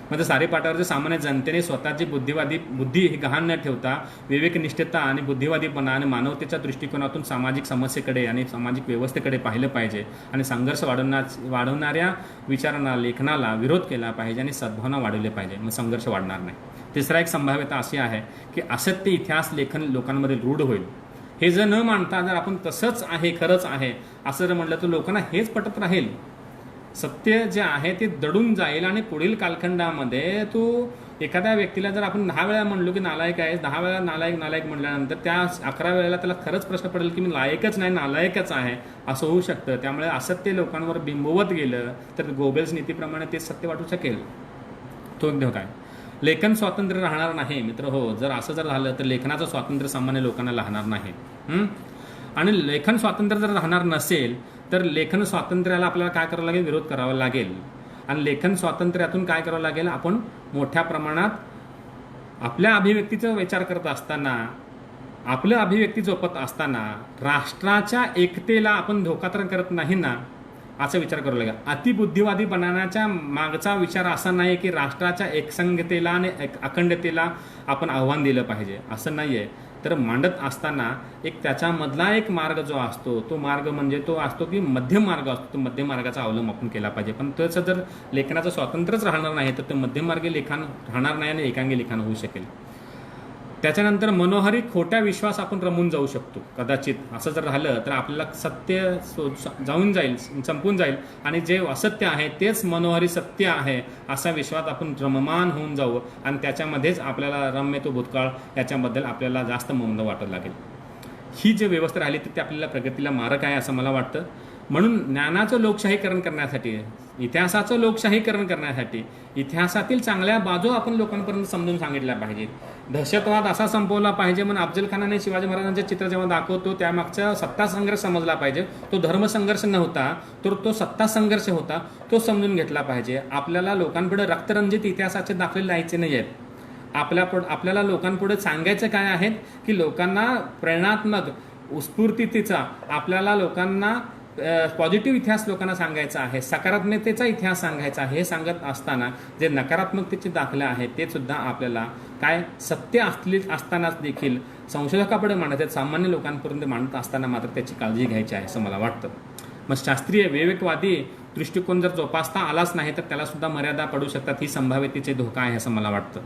म्हणजे सारीपाटावरच्या सामान्य जनतेने स्वतःची बुद्धी ही गहाण न ठेवता विवेकनिष्ठता आणि बुद्धिवादीपणा आणि मानवतेच्या दृष्टिकोनातून सामाजिक समस्येकडे आणि सामाजिक व्यवस्थेकडे पाहिलं पाहिजे आणि संघर्ष वाढवणाऱ्या विचारांना, लेखनाला विरोध केला पाहिजे आणि सद्भावना वाढवली पाहिजे. मग संघर्ष वाढणार नाही. तिसरा एक संभाव्यता अशी आहे की असत्य इतिहास लेखन लोकांमध्ये रूढ होईल. हे जर न मानता जर आपण तसंच आहे, खरंच आहे असं जर म्हटलं तर लोकांना हेच पटत राहील. सत्य जे आहे ते दडून जाईल आणि पुढील कालखंडामध्ये तू एखाद्या व्यक्तीला जर आपण 10 वेळा म्हणलो की नालायक आहे, 10 वेळा नालायक म्हटल्यानंतर त्या 11 वेळेला त्याला खरंच प्रश्न पडेल की मी लायकच नाही, नालायकच आहे असं होऊ शकतं. त्यामुळे असत्य लोकांवर बिंबवत गेलं तर गोबेल्स नीतीप्रमाणे ते सत्य वाटू शकेल. तो एक धोका आहे. लेखन स्वातंत्र्य राहणार नाही मित्र. हो, जर असं जर झालं तर लेखनाचं स्वातंत्र्य सामान्य लोकांना राहणार नाही. आणि लेखन स्वातंत्र्य जर राहणार नसेल तर लेखन स्वातंत्र्याला आपल्याला काय करावं लागेल, विरोध करावा लागेल. आणि लेखन स्वातंत्र्यातून काय करावं लागेल, आपण मोठ्या प्रमाणात आपल्या अभिव्यक्तीचा विचार करत असताना, आपलं अभिव्यक्ती जोपत असताना राष्ट्राच्या एकतेला आपण धोका तर करत नाही ना असा विचार करावा लागेल. अतिबुद्धिवादी बनण्याच्या मागचा विचार असा नाही की राष्ट्राच्या एकसंगतेला आणि अखंडतेला आपण आव्हान दिलं पाहिजे, असं नाही आहे. तर मांडत असताना एक त्याच्यामधला एक मार्ग जो असतो तो मार्ग म्हणजे तो असतो की मध्यम मार्ग असतो, तो मध्यम मार्गाचा अवलंब आपण केला पाहिजे. पण त्याचं जर लेखनाचं स्वातंत्र्यच राहणार नाही तर ते मध्यममार्गी लिखाण राहणार नाही आणि एकांगी लिखाण होऊ शकेल. त्याच्यानंतर मनोहारी खोट्या विश्वास आपण रमून जाऊ शकतो. कदाचित असं जर राहिलं तर आपल्याला सत्य जाऊन जाईल, संपून जाईल आणि जे असत्य आहे तेच मनोहारी सत्य आहे असा विश्वास आपण रममान होऊन जाऊ आणि त्याच्यामध्येच आपल्याला रम्य तो भूतकाळ याच्याबद्दल आपल्याला जास्त ममद वाटू लागेल. ही जी व्यवस्था राहिली तर ती आपल्याला प्रगतीला मारक आहे असं मला वाटतं. म्हणून ज्ञानाचं लोकशाहीकरण करण्यासाठी, इतिहासाचं लोकशाहीकरण करण्यासाठी इतिहासातील चांगल्या बाजू आपण लोकांपर्यंत समजून सांगितल्या पाहिजेत. दहशतवाद असा संपवला पाहिजे म्हणून अफजल खानाने शिवाजी महाराजांचे चित्र जेव्हा दाखवतो त्यामागचा सत्ता संघर्ष समजला पाहिजे. तो धर्मसंघर्ष नव्हता तर तो सत्ता संघर्ष होता, तो समजून घेतला पाहिजे. आपल्याला लोकांपुढे रक्तरंजित इतिहासाचे दाखले लिहायचे नाही आहेत. आपल्याला लोकांपुढे सांगायचं काय आहे की लोकांना प्रेरणात्मक उत्स्फूर्तीचा, आपल्याला लोकांना पॉझिटिव्ह इतिहास लोकांना सांगायचा आहे, सकारात्मकतेचा इतिहास सांगायचा आहे. हे सांगत असताना जे नकारात्मकतेचे दाखले आहेत ते सुद्धा आपल्याला काय सत्य असतानाच देखील संशोधकापुढे मांडत आहेत, सामान्य लोकांपर्यंत मांडत असताना मात्र त्याची काळजी घ्यायची आहे असं मला वाटतं. मग शास्त्रीय विवेकवादी दृष्टिकोन जर जोपासता आलाच नाही तर त्याला सुद्धा मर्यादा पडू शकतात. ही संभाव्यतेचे धोका आहे असं मला वाटतं.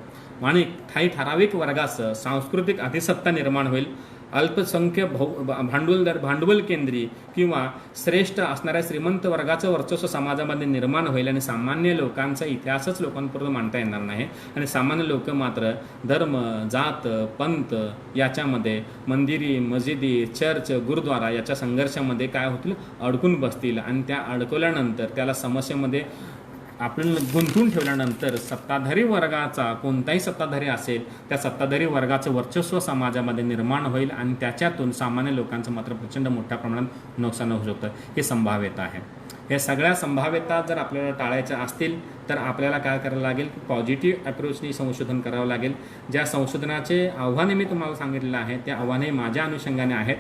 आणि काही ठराविक वर्गासह सांस्कृतिक अधिसत्ता निर्माण होईल. अल्पसंख्य भांडवल केंद्री किंवा श्रेष्ठ असणाऱ्या श्रीमंत वर्गाचं वर्चस्व समाजामध्ये निर्माण होईल आणि सामान्य लोकांचा इतिहासच लोकांपर्यंत मांडता येणार नाही. आणि सामान्य लोक मात्र धर्म, जात, पंथ याच्यामध्ये मंदिरी, मशिदी, चर्च, गुरुद्वारा याच्या संघर्षामध्ये काय होतील, अडकून बसतील आणि त्या अडकवल्यानंतर त्याला समस्येमध्ये आपण गुंतवून ठेवल्यानंतर सत्ताधारी वर्गाचा, कोणताही सत्ताधारी असेल त्या सत्ताधारी वर्गाचं वर्चस्व समाजामध्ये निर्माण होईल आणि त्याच्यातून सामान्य लोकांचं मात्र प्रचंड मोठ्या प्रमाणात नुकसान होऊ शकतं. हे संभाव्यता आहे. या सगळ्या संभाव्यता जर आपल्याला टाळायच्या असतील तर आपल्याला काय करायला लागेल की पॉझिटिव्ह अप्रोचनी संशोधन करावं लागेल. ज्या संशोधनाचे आव्हाने मी तुम्हाला सांगितलेलं आहे त्या आव्हाने माझ्या अनुषंगाने आहेत.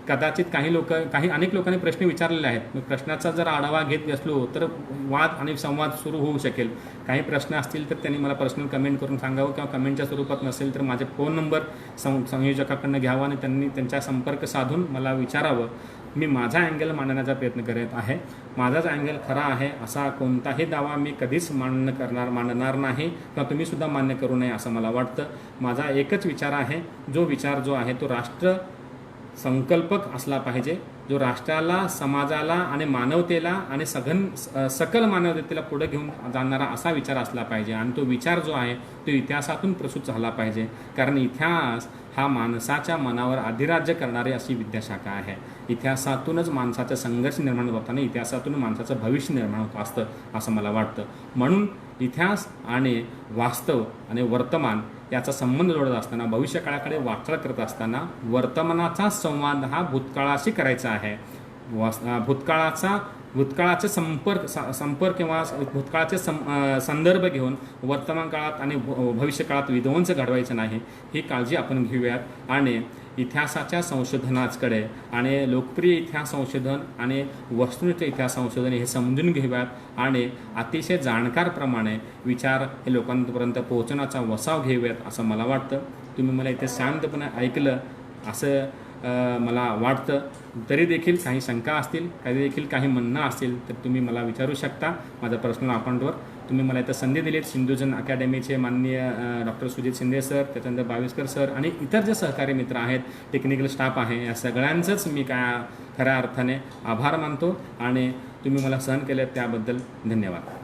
कदाचित अनेक लोकांनी प्रश्न विचारलेले आहेत. प्रश्नाचा जर आढावा घेत असलो तर वाद आणि संवाद सुरू होऊ शकेल. काही प्रश्न असतील तर त्यांनी मला पर्सनल कमेंट करून सांगावं किंवा कमेंटच्या स्वरूपात नसेल तर माझे फोन नंबर संयोजकाकडनं घ्यावा आणि त्यांनी त्यांचा संपर्क साधून मला विचारावं. मी माझा अँगल मांडण्याचा प्रयत्न करत आहे. माझाच अँगल खरा आहे असा कोणताही दावा मी कधीच मांडणार नाही किंवा तुम्हीसुद्धा मान्य करू नये असं मला वाटतं. माझा एकच विचार आहे, जो विचार जो आहे तो राष्ट्र संकल्पक असला पाहिजे, जो राष्ट्राला, समाजाला आणि मानवतेला आणि सकल मानवतेला पुढे घेऊन जाणारा असा विचार असला पाहिजे. आणि तो विचार जो आहे तो इतिहासातून प्रसूत झाला पाहिजे. कारण इतिहास हा माणसाच्या मनावर अधिराज्य करणारी अशी विद्याशाखा आहे. इतिहासातूनच माणसाचा संघर्ष निर्माण होत आणि इतिहासातून माणसाचं भविष्य निर्माण होत असतं असं मला वाटतं. म्हणून इतिहास आणि वास्तव आणि वर्तमान याचा संबंध जोडत असताना, भविष्यकाळाकडे वाटचाल करत असताना वर्तमानाचा संवाद हा भूतकाळाशी करायचा आहे. भूतकाळाचे संपर्क किंवा भूतकाळाचे संदर्भ घेऊन वर्तमान काळात आणि भविष्य काळात विध्वंस घडवायचं नाही, ही काळजी आपण घेऊयात. आणि इतिहासाच्या संशोधनाकडे आणि लोकप्रिय इतिहास संशोधन आणि वस्तुनिष्ठ इतिहास संशोधन हे समजून घेऊयात आणि अतिशय जाणकारप्रमाणे विचार हे लोकांपर्यंत पोहोचण्याचा वसाव घेऊयात असं मला वाटतं. तुम्ही मला इथे शांतपणे ऐकलं असं मला वाटतं. तरी देखील काही शंका असतील, काही म्हणणं असेल तर तुम्ही मला विचारू शकता माझ्या पर्सनल अकाउंटवर. तुम्ही मला इथं संधी दिलीत. सिंधुजन अकॅडमीचे माननीय डॉक्टर सुजित शिंदे सर, त्याच्यानंतर बाविस्कर सर आणि इतर जे सहकारी मित्र आहेत, टेक्निकल स्टाफ आहे, या सगळ्यांचंच मी खऱ्या अर्थाने आभार मानतो आणि तुम्ही मला सहन केलं त्याबद्दल धन्यवाद.